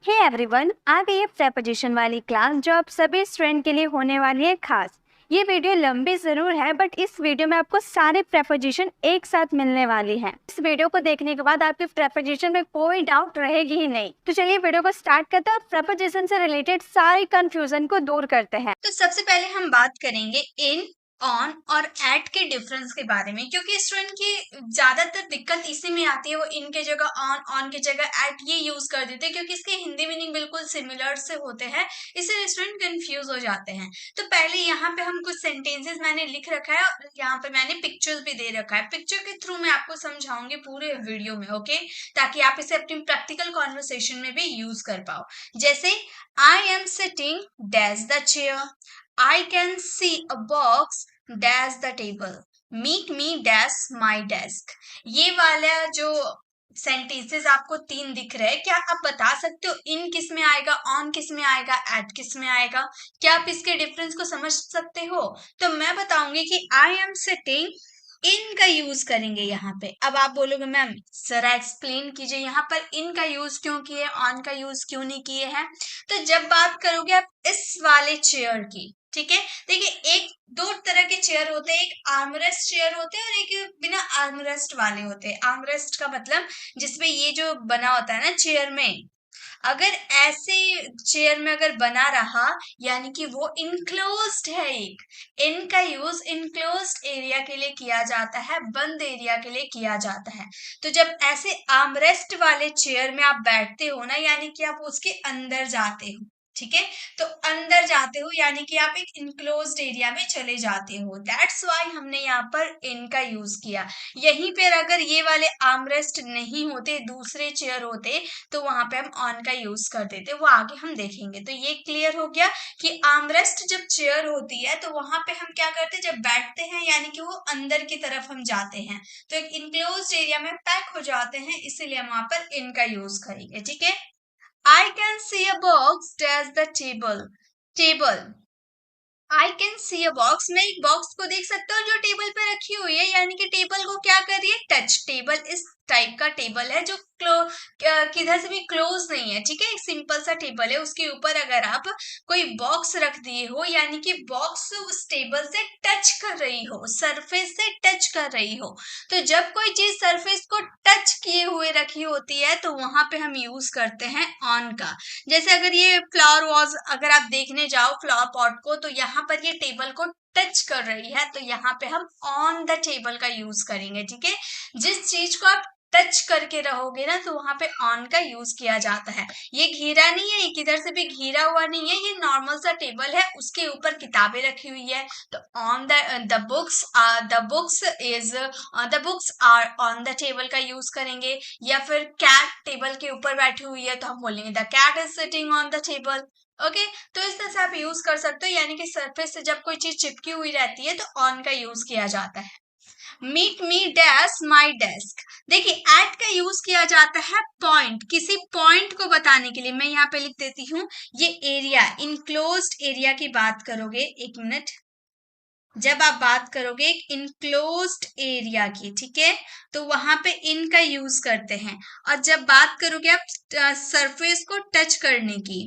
Hey everyone, आ गई है preposition वाली क्लास जो आप सभी स्टूडेंट के लिए होने वाली है खास। ये वीडियो लंबी जरूर है बट इस वीडियो में आपको सारे प्रेपोजिशन एक साथ मिलने वाली हैं। इस वीडियो को देखने के बाद आपके प्रेपोजिशन में कोई डाउट रहेगी ही नहीं। तो चलिए वीडियो को स्टार्ट करते हैं और प्रेपोजिशन से रिलेटेड सारी कंफ्यूजन को दूर करते हैं। तो सबसे पहले हम बात करेंगे इन, ऑन और एट के डिफरेंस के बारे में, क्योंकि स्टूडेंट की ज्यादातर दिक्कत इसी में आती है। वो इन के जगह ऑन की जगह एट ये यूज कर देते हैं, क्योंकि इसके हिंदी मीनिंग बिल्कुल सिमिलर से होते हैं, इसलिए स्टूडेंट कंफ्यूज हो जाते हैं। तो पहले यहाँ पे हम कुछ सेंटेंसेस मैंने लिख रखा है और यहाँ पे मैंने पिक्चर्स भी दे रखा है। पिक्चर के थ्रू मैं आपको समझाऊंगी पूरे वीडियो में, ओके, ताकि आप इसे अपनी प्रैक्टिकल कॉन्वर्सेशन में भी यूज कर पाओ। जैसे I am sitting dash the chair, I can see a box dash the table, meet me dash my desk। ये वाला जो सेंटेंसेस आपको तीन दिख रहे हैं, क्या आप बता सकते हो इन किस में आएगा, ऑन किस में आएगा, एट किस में आएगा? क्या आप इसके डिफरेंस को समझ सकते हो? तो मैं बताऊंगी कि आई एम सिटिंग, इन का यूज करेंगे यहाँ पे। अब आप बोलोगे मैम जरा एक्सप्लेन कीजिए यहाँ पर इन का यूज क्यों किए, ऑन का यूज क्यों नहीं किए हैं। तो जब बात करोगे आप इस वाले चेयर की, ठीक है, देखिए एक दो तरह के चेयर होते हैं, एक आर्मरेस्ट चेयर होते हैं और एक बिना आर्मरेस्ट वाले होते हैं। आर्मरेस्ट का मतलब जिसमें ये जो बना होता है ना चेयर में, अगर ऐसे चेयर में अगर बना रहा यानी कि वो इनक्लोज्ड है। एक इन का यूज इनक्लोज्ड एरिया के लिए किया जाता है, बंद एरिया के लिए किया जाता है। तो जब ऐसे आर्मरेस्ट वाले चेयर में आप बैठते हो ना, यानी कि आप उसके अंदर जाते हो, ठीक है, तो अंदर जाते हो यानी कि आप एक इनक्लोज्ड एरिया में चले जाते हो। दैट्स वाई हमने यहाँ पर इन का यूज किया। यहीं पर अगर ये वाले आर्मरेस्ट नहीं होते, दूसरे चेयर होते, तो वहां पे हम ऑन का यूज कर देते, वो आगे हम देखेंगे। तो ये क्लियर हो गया कि आर्मरेस्ट जब चेयर होती है तो वहां पे हम क्या करते हैं, जब बैठते हैं यानी कि वो अंदर की तरफ हम जाते हैं, तो एक इनक्लोज्ड एरिया में पैक हो जाते हैं, इसीलिए हम वहां पर इन का यूज करेंगे, ठीक है। I can see a box dash the table, table। I can see a box, मैं एक बॉक्स को देख सकता हूँ जो टेबल पे रखी हुई है, यानी कि टेबल को क्या कर रही है, टच। टेबल इस टाइप का टेबल है जो किधर से भी क्लोज नहीं है, ठीक है, एक सिंपल सा टेबल है। उसके ऊपर अगर आप कोई बॉक्स रख दिए हो यानी कि बॉक्स उस टेबल से टच कर रही हो, सरफेस से टच कर रही हो। तो जब कोई चीज सरफेस को टच किए हुए रखी होती है तो वहां पे हम यूज करते हैं ऑन का। जैसे अगर ये फ्लावर वाज, अगर आप देखने जाओ फ्लावर पॉट को, तो यहाँ पर ये टेबल को टच कर रही है, तो यहाँ पे हम ऑन द टेबल का यूज करेंगे, ठीक है। जिस चीज को आप टच करके रहोगे ना, तो वहां पे ऑन का यूज किया जाता है। ये घिरा नहीं है, किधर से भी घिरा हुआ नहीं है, ये नॉर्मल सा टेबल है, उसके ऊपर किताबें रखी हुई है, तो on the books the books are on the table का यूज करेंगे। या फिर कैट टेबल के ऊपर बैठी हुई है तो हम बोलेंगे the cat is sitting on the table, okay. तो इस तरह से आप यूज कर सकते हो, यानी कि सरफेस से जब कोई चीज चिपकी हुई रहती है तो ऑन का यूज किया जाता है। Meet me dash my desk, देखिए एट का यूज किया जाता है पॉइंट, किसी पॉइंट को बताने के लिए। मैं यहाँ पे लिख देती हूँ, ये एरिया, इनक्लोज्ड एरिया की बात करोगे, एक मिनट, जब आप बात करोगे एक इनक्लोज्ड एरिया की, ठीक है, तो वहां पे इन का यूज करते हैं। और जब बात करोगे आप सरफेस को टच करने की,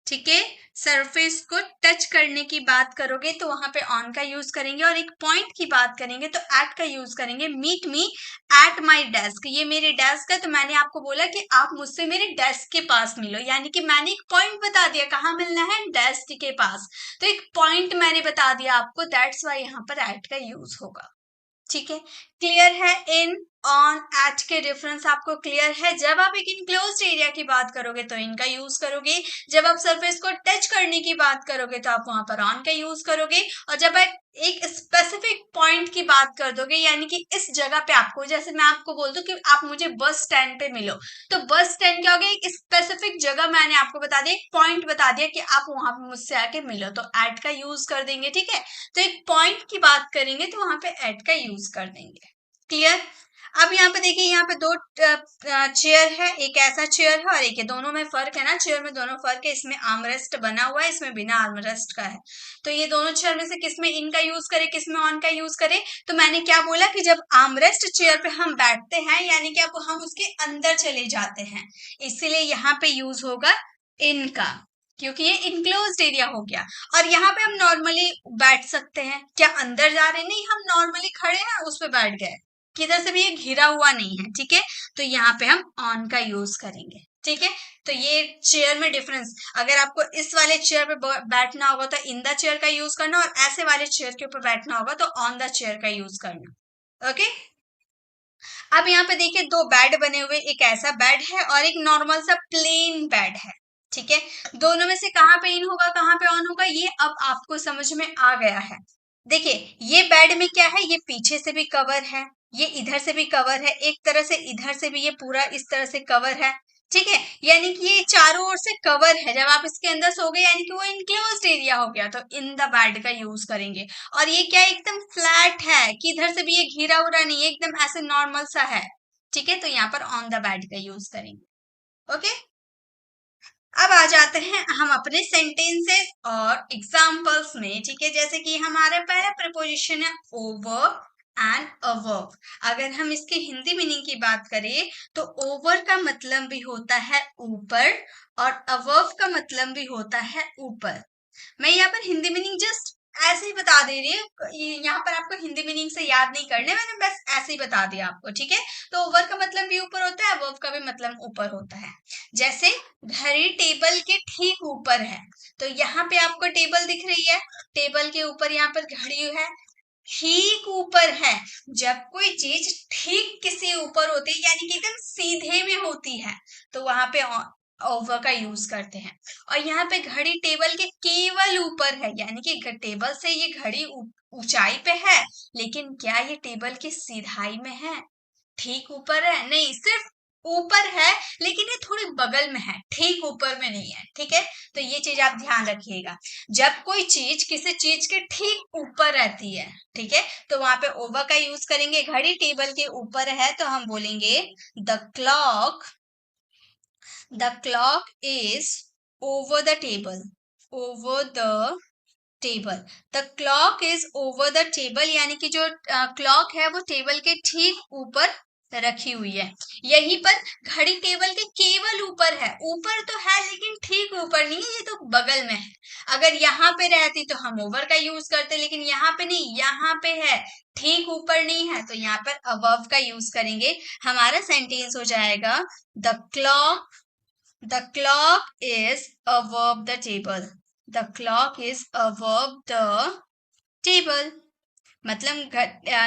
ठीक है, सरफेस को टच करने की बात करोगे तो वहां पे ऑन का यूज करेंगे। और एक पॉइंट की बात करेंगे तो एट का यूज करेंगे। Meet me at my desk, ये मेरे डेस्क है, तो मैंने आपको बोला कि आप मुझसे मेरे डेस्क के पास मिलो, यानी कि मैंने एक पॉइंट बता दिया कहाँ मिलना है, डेस्क के पास। तो एक पॉइंट मैंने बता दिया आपको, दैट्स वाई यहाँ पर एट का यूज होगा, ठीक है। क्लियर है इन, ऑन, एट के डिफरेंस आपको क्लियर है। जब आप एक इनक्लोज्ड एरिया की बात करोगे तो इनका यूज करोगे, जब आप सरफेस को टच करने की बात करोगे तो आप वहां पर ऑन का यूज करोगे, और जब आप एक स्पेसिफिक पॉइंट की बात कर दोगे, यानी कि इस जगह पे आपको, जैसे मैं आपको बोल दूं कि आप मुझे बस स्टैंड पे मिलो, तो बस स्टैंड क्या हो गया, एक स्पेसिफिक जगह मैंने आपको बता दिया, एक पॉइंट बता दिया कि आप वहां पे मुझसे आके मिलो, तो एट का यूज कर देंगे, ठीक है। तो एक पॉइंट की बात करेंगे तो वहां पे एट का यूज कर देंगे, क्लियर। अब यहाँ पे देखिए, यहाँ पे दो चेयर है, एक ऐसा चेयर है और एक है, दोनों में फर्क है ना, चेयर में दोनों फर्क है, इसमें आर्मरेस्ट बना हुआ है, इसमें बिना आर्मरेस्ट का है। तो ये दोनों चेयर में से किसमें इन का यूज करें, किसमें ऑन का यूज करें? तो मैंने क्या बोला कि जब आर्मरेस्ट चेयर पे हम बैठते हैं, यानी कि अब हम उसके अंदर चले जाते हैं, इसीलिए यहाँ पे यूज होगा इन का, क्योंकि ये इनक्लोज्ड एरिया हो गया। और यहाँ पे हम नॉर्मली बैठ सकते हैं, क्या अंदर जा रहे नहीं, हम नॉर्मली खड़े हैं उस पे बैठ गए, किधर से भी ये घिरा हुआ नहीं है, ठीक है। तो यहाँ पे हम ऑन का यूज करेंगे, ठीक है। तो ये चेयर में डिफरेंस, अगर आपको इस वाले चेयर पे बैठना होगा तो इन द चेयर का यूज करना, और ऐसे वाले चेयर के ऊपर बैठना होगा तो ऑन द चेयर का यूज करना। ओके, अब यहाँ पे देखिए दो बेड बने हुए, एक ऐसा बेड है और एक नॉर्मल सा प्लेन बेड है, ठीक है। दोनों में से कहाँ पे इन होगा, कहाँ पे ऑन होगा, ये अब आपको समझ में आ गया है। देखिए ये बेड में क्या है, ये पीछे से भी कवर है, ये इधर से भी कवर है, एक तरह से इधर से भी ये पूरा इस तरह से कवर है, ठीक है। यानी कि ये चारों ओर से कवर है, जब आप इसके अंदर सोगे यानी कि वो इनक्लोज्ड एरिया हो गया, तो इन द बेड का यूज करेंगे। और ये क्या एकदम फ्लैट है कि इधर से भी ये घिरा उरा नहीं है, एकदम ऐसे नॉर्मल सा है, ठीक है। तो यहाँ पर ऑन द बेड का यूज करेंगे। ओके, अब आ जाते हैं हम अपने सेंटेंसेस और एग्जाम्पल्स में, ठीक है। जैसे कि हमारा पहला प्रीपोजिशन है ओवर एंड अवर्ब। अगर हम इसके हिंदी मीनिंग की बात करें तो ओवर का मतलब भी होता है ऊपर और अवर्ब का मतलब भी होता है ऊपर। मैं यहाँ पर हिंदी मीनिंग जस्ट ऐसे ही बता दे रही हूँ, यहाँ पर आपको हिंदी मीनिंग से याद नहीं करने, मैंने बस ऐसे ही बता दिया आपको, ठीक है। तो ओवर का मतलब भी ऊपर होता है, वर्ब का भी मतलब ऊपर होता है। जैसे घड़ी टेबल के ठीक ऊपर है, तो यहाँ पे आपको टेबल दिख रही है, टेबल के ऊपर यहाँ पर घड़ी है, ठीक ऊपर है। जब कोई चीज ठीक किसी ऊपर होती है यानी कि एकदम सीधे में होती है, तो वहां पे ओवर का यूज करते हैं। और यहाँ पे घड़ी टेबल के केवल ऊपर है, यानी कि टेबल से ये घड़ी ऊंचाई पे है, लेकिन क्या ये टेबल की सीधाई में है, ठीक ऊपर है? नहीं, सिर्फ ऊपर है, लेकिन ये थोड़ी बगल में है, ठीक ऊपर में नहीं है, ठीक है। तो ये चीज आप ध्यान रखिएगा, जब कोई चीज किसी चीज के ठीक ऊपर रहती है, ठीक है, तो वहां पे ओवर का यूज करेंगे। घड़ी टेबल के ऊपर है तो हम बोलेंगे the clock is over the table, over the table. The clock is over the table, यानी कि जो क्लॉक है वो टेबल के ठीक ऊपर रखी हुई है। यहीं पर घड़ी टेबल के केवल ऊपर है, ऊपर तो है लेकिन ठीक ऊपर नहीं है, ये तो बगल में है। अगर यहाँ पे रहती तो हम ओवर का यूज करते, लेकिन यहाँ पे नहीं, यहाँ पे है, ठीक ऊपर नहीं है, तो यहाँ पर अबव का यूज करेंगे। हमारा सेंटेंस हो जाएगा The clock is above the table. The clock is above the table. मतलब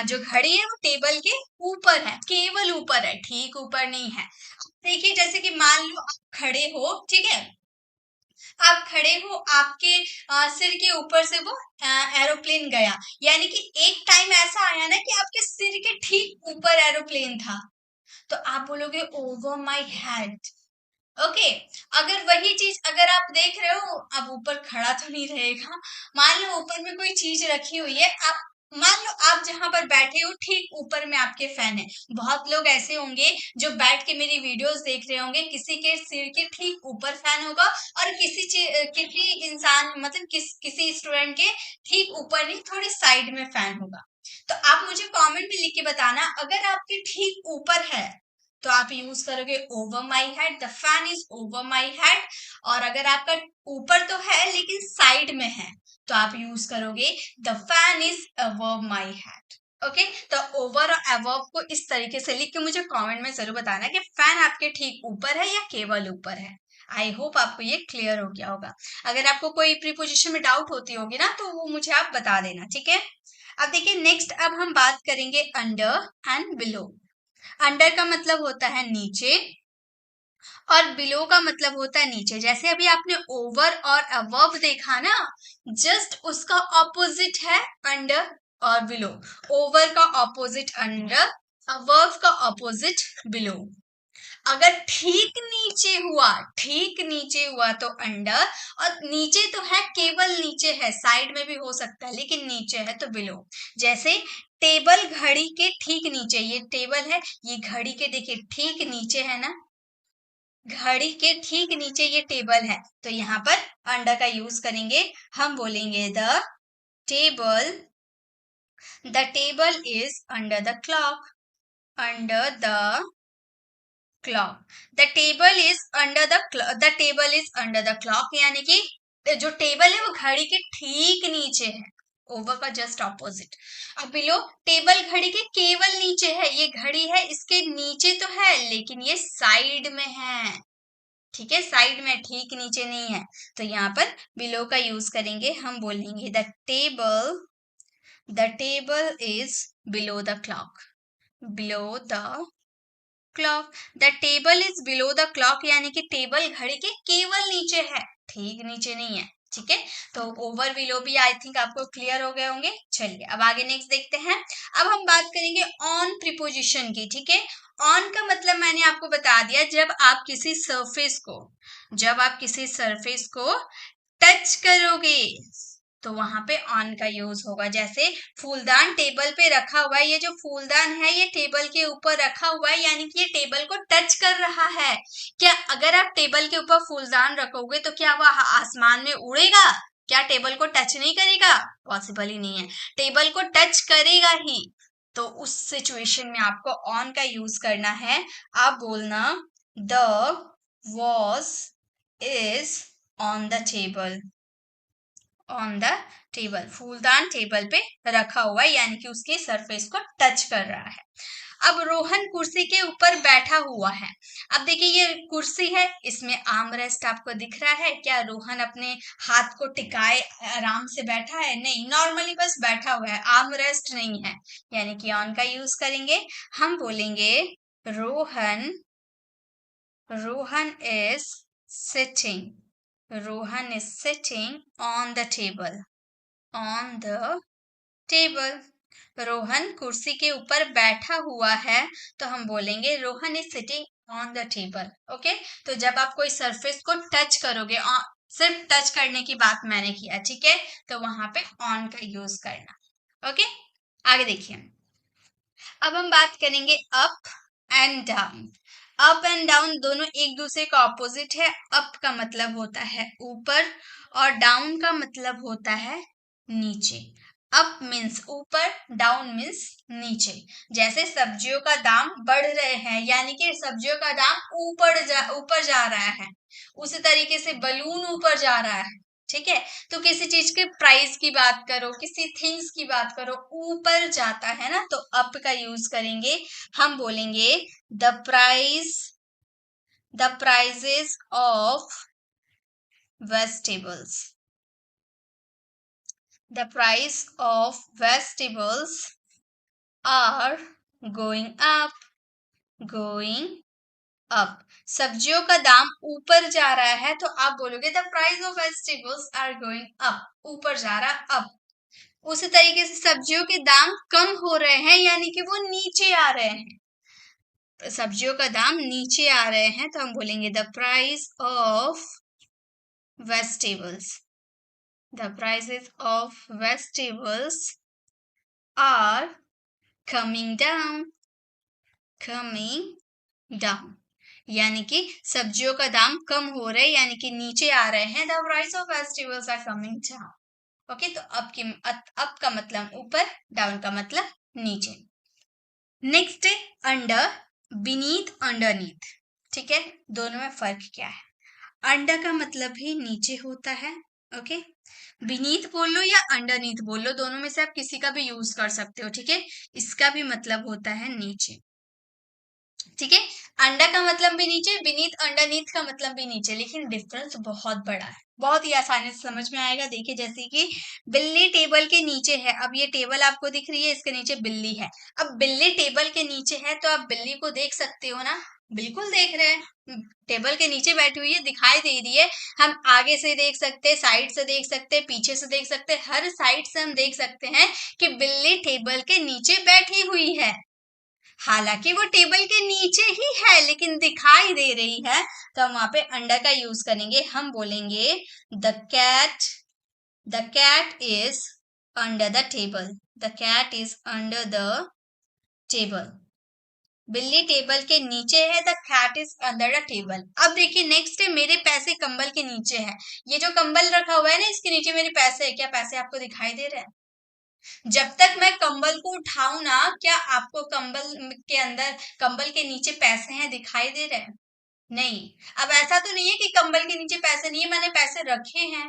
जो घड़ी है वो टेबल के ऊपर है, केवल ऊपर है, ठीक ऊपर नहीं है। देखिए जैसे कि मान लो आप खड़े हो, ठीक है, आप खड़े हो, आपके सिर के ऊपर से वो एरोप्लेन गया, यानी कि एक टाइम ऐसा आया ना कि आपके सिर के ठीक ऊपर एरोप्लेन था, तो आप बोलोगे ओवर माई हेड। ओके, अगर वही चीज अगर आप देख रहे हो, अब ऊपर खड़ा तो नहीं रहेगा, मान लो ऊपर में कोई चीज रखी हुई है, आप मान लो आप जहां पर बैठे हो ठीक ऊपर में आपके फैन है। बहुत लोग ऐसे होंगे जो बैठ के मेरी वीडियोस देख रहे होंगे, किसी के सिर के ठीक ऊपर फैन होगा और किसी इंसान मतलब किसी स्टूडेंट के ठीक ऊपर नहीं, थोड़ी साइड में फैन होगा। तो आप मुझे कमेंट में लिख के बताना, अगर आपके ठीक ऊपर है तो आप यूज करोगे over my head, the fan is over my head. और अगर आपका ऊपर तो है लेकिन साइड में है तो आप यूज करोगे the fan is above my head. Okay, तो ओवर और अबव को इस तरीके से लिख के मुझे कमेंट में जरूर बताना कि फैन आपके ठीक ऊपर है या केवल ऊपर है। आई होप आपको ये क्लियर हो गया होगा। अगर आपको कोई प्रीपोजिशन में डाउट होती होगी ना तो वो मुझे आप बता देना, ठीक है। अब देखिए नेक्स्ट, अब हम बात करेंगे अंडर एंड बिलो। अंडर का मतलब होता है नीचे और बिलो का मतलब होता है नीचे। जैसे अभी आपने ओवर और अबव देखा ना, जस्ट उसका ऑपोजिट है अंडर और बिलो। ओवर का ऑपोजिट अंडर, अबव का ऑपोजिट बिलो। अगर ठीक नीचे हुआ तो अंडर, और नीचे तो है, केवल नीचे है, साइड में भी हो सकता है लेकिन नीचे है तो बिलो। जैसे टेबल घड़ी के ठीक नीचे, ये टेबल है, ये घड़ी के देखिए ठीक नीचे है ना, घड़ी के ठीक नीचे ये टेबल है, तो यहाँ पर अंडर का यूज करेंगे, हम बोलेंगे table the table is under the clock, under the clock, the table is under the table is under the clock, यानी कि जो टेबल है वो घड़ी के ठीक नीचे है, ओवर का जस्ट ऑपोजिट। अब बिलो टेबल घड़ी के केवल नीचे है, ये घड़ी है इसके नीचे तो है लेकिन ये साइड में है, ठीक है, साइड में, ठीक नीचे नहीं है, तो यहाँ पर बिलो का यूज करेंगे, हम बोलेंगे the table is below the clock, below the clock, the table is below the clock, यानी कि टेबल घड़ी के केवल नीचे है, ठीक नीचे नहीं है, ठीक है, तो ओवर बिलो भी आई थिंक आपको क्लियर हो गए होंगे। चलिए अब आगे नेक्स्ट देखते हैं। अब हम बात करेंगे ऑन प्रीपोजिशन की, ठीक है। ऑन का मतलब मैंने आपको बता दिया, जब आप किसी सरफेस को टच करोगे तो वहां पे ऑन का यूज होगा। जैसे फूलदान टेबल पे रखा हुआ है, ये जो फूलदान है ये टेबल के ऊपर रखा हुआ है, यानी कि ये टेबल को टच कर रहा है। क्या अगर आप टेबल के ऊपर फूलदान रखोगे तो क्या वह आसमान में उड़ेगा? क्या टेबल को टच नहीं करेगा? पॉसिबल ही नहीं है, टेबल को टच करेगा ही। तो उस सिचुएशन में आपको ऑन का यूज करना है, आप बोलना the was is on the table, on the table, फूलदान टेबल पे रखा हुआ है, यानी कि उसके सरफेस को टच कर रहा है। अब रोहन कुर्सी के ऊपर बैठा हुआ है। अब देखिए ये कुर्सी है, इसमें आर्म रेस्ट आपको दिख रहा है, क्या रोहन अपने हाथ को टिकाए आराम से बैठा है? नहीं, नॉर्मली बस बैठा हुआ है, आर्म रेस्ट नहीं है, यानी कि ऑन का यूज करेंगे, हम बोलेंगे Rohan is sitting, Rohan is sitting on the table, on the table. Rohan कुर्सी के ऊपर बैठा हुआ है, तो हम बोलेंगे Rohan is sitting on the table. Okay, तो जब आप कोई सरफेस को टच करोगे, सिर्फ टच करने की बात मैंने किया, ठीक है, तो वहां पे ऑन का यूज करना। ओके, आगे देखिए। अब हम बात करेंगे up and down. Up and down दोनों एक दूसरे का ऑपोजिट है। अप का मतलब होता है ऊपर और डाउन का मतलब होता है नीचे। अप मीन्स ऊपर, डाउन मीन्स नीचे। जैसे सब्जियों का दाम बढ़ रहे हैं, यानी कि सब्जियों का दाम ऊपर जा रहा है, उसी तरीके से बलून ऊपर जा रहा है, ठीक है। तो किसी चीज के प्राइस की बात करो, किसी थिंग्स की बात करो, ऊपर जाता है ना, तो अप का यूज करेंगे, हम बोलेंगे the prices of vegetables, the price of vegetables are going up. सब्जियों का दाम ऊपर जा रहा है, तो आप बोलोगे the price of vegetables are going up, ऊपर जा रहा अप। उसी तरीके से सब्जियों के दाम कम हो रहे हैं, यानी कि वो नीचे आ रहे हैं, सब्जियों का दाम नीचे आ रहे हैं, तो हम बोलेंगे the price of vegetables, the prices of vegetables are coming down, यानी कि सब्जियों का दाम कम हो रहे हैं, यानी कि नीचे आ रहे हैं, the price of vegetables are coming down. Okay, तो अप का मतलब ऊपर, डाउन का मतलब नीचे। नेक्स्ट है अंडर, बीनीथ, अंडरनीथ, ठीक है, दोनों में फर्क क्या है? अंडर का मतलब भी नीचे होता है, ओके, बीनीथ बोल लो या अंडरनीथ बोल लो, दोनों में से आप किसी का भी यूज कर सकते हो, ठीक है, इसका भी मतलब होता है नीचे, ठीक है। अंडर का मतलब भी नीचे, बीनीथ अंडरनीथ का मतलब भी नीचे, लेकिन डिफरेंस बहुत बड़ा है, बहुत ही आसानी से समझ में आएगा। देखिए जैसे कि बिल्ली टेबल के नीचे है, अब ये टेबल आपको दिख रही है, इसके नीचे बिल्ली है, अब बिल्ली टेबल के नीचे है तो आप बिल्ली को देख सकते हो ना, बिल्कुल देख रहे हैं, टेबल के नीचे बैठी हुई है, दिखाई दे रही है, हम आगे से देख सकते हैं, साइड से देख सकते हैं, पीछे से देख सकते हैं, हर साइड से हम देख सकते हैं कि बिल्ली टेबल के नीचे बैठी हुई है। हालांकि वो टेबल के नीचे ही है लेकिन दिखाई दे रही है, तो हम वहां पे अंडर का यूज करेंगे, हम बोलेंगे the cat is under the table. The cat is under the table. बिल्ली टेबल के नीचे है. The cat is under the table. अब देखिए नेक्स्ट है मेरे पैसे कंबल के नीचे है. ये जो कंबल रखा हुआ है ना, इसके नीचे मेरे पैसे है. क्या पैसे आपको दिखाई दे रहे हैं? जब तक मैं कंबल को उठाऊं ना, क्या आपको कंबल के अंदर, कंबल के नीचे पैसे हैं दिखाई दे रहे हैं? नहीं. अब ऐसा तो नहीं है कि कंबल के नीचे पैसे नहीं है, मैंने पैसे रखे हैं.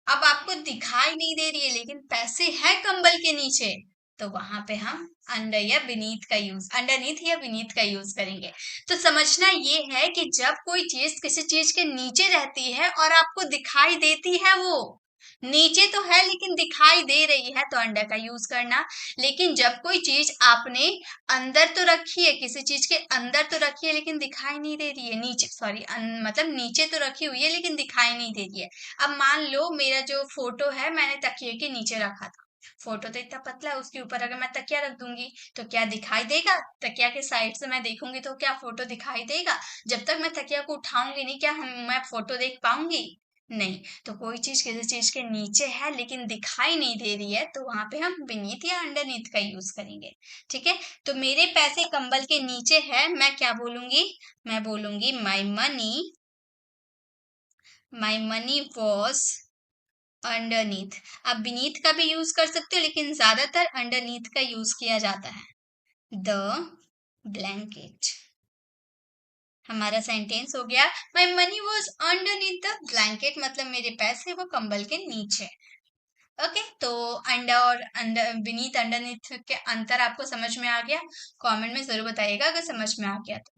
अब आपको दिखाई नहीं दे रही है लेकिन पैसे हैं कंबल के नीचे, तो वहां पे हम अंडर या बीनीथ का यूज, अंडरनीथ या बीनीथ का यूज करेंगे. तो समझना ये है कि जब कोई चीज किसी चीज के नीचे रहती है और आपको दिखाई देती है, वो नीचे तो है लेकिन दिखाई दे रही है, तो अंडर का यूज करना. लेकिन जब कोई चीज आपने अंदर तो रखी है, किसी चीज के अंदर तो रखी है लेकिन दिखाई नहीं दे रही है, नीचे सॉरी मतलब नीचे तो रखी हुई है लेकिन दिखाई नहीं दे रही है. अब मान लो मेरा जो फोटो है मैंने तकिए के नीचे रखा था. फोटो तो इतना पतला है, उसके ऊपर अगर मैं तकिया रख दूंगी तो क्या दिखाई देगा? तकिया के साइड से मैं देखूंगी तो क्या फोटो दिखाई देगा? जब तक मैं तकिया को उठाऊंगी नहीं, क्या मैं फोटो देख पाऊंगी? नहीं. तो कोई चीज किसी चीज के नीचे है लेकिन दिखाई नहीं दे रही है, तो वहां पे हम बीनीथ या अंडरनीथ का यूज करेंगे. ठीक है. तो मेरे पैसे कंबल के नीचे है, मैं क्या बोलूंगी? मैं बोलूंगी माई मनी वॉज अंडरनीथ. आप बीनीथ का भी यूज कर सकते हो लेकिन ज्यादातर अंडरनीथ का यूज किया जाता है. The blanket. हमारा सेंटेंस हो गया my money was underneath the blanket, मतलब मेरे पैसे वो कंबल के नीचे. ओके. तो अंडर और अंडर, बीनीथ अंडरनीथ के अंतर आपको समझ में आ गया? कमेंट में जरूर बताइएगा अगर समझ में आ गया तो.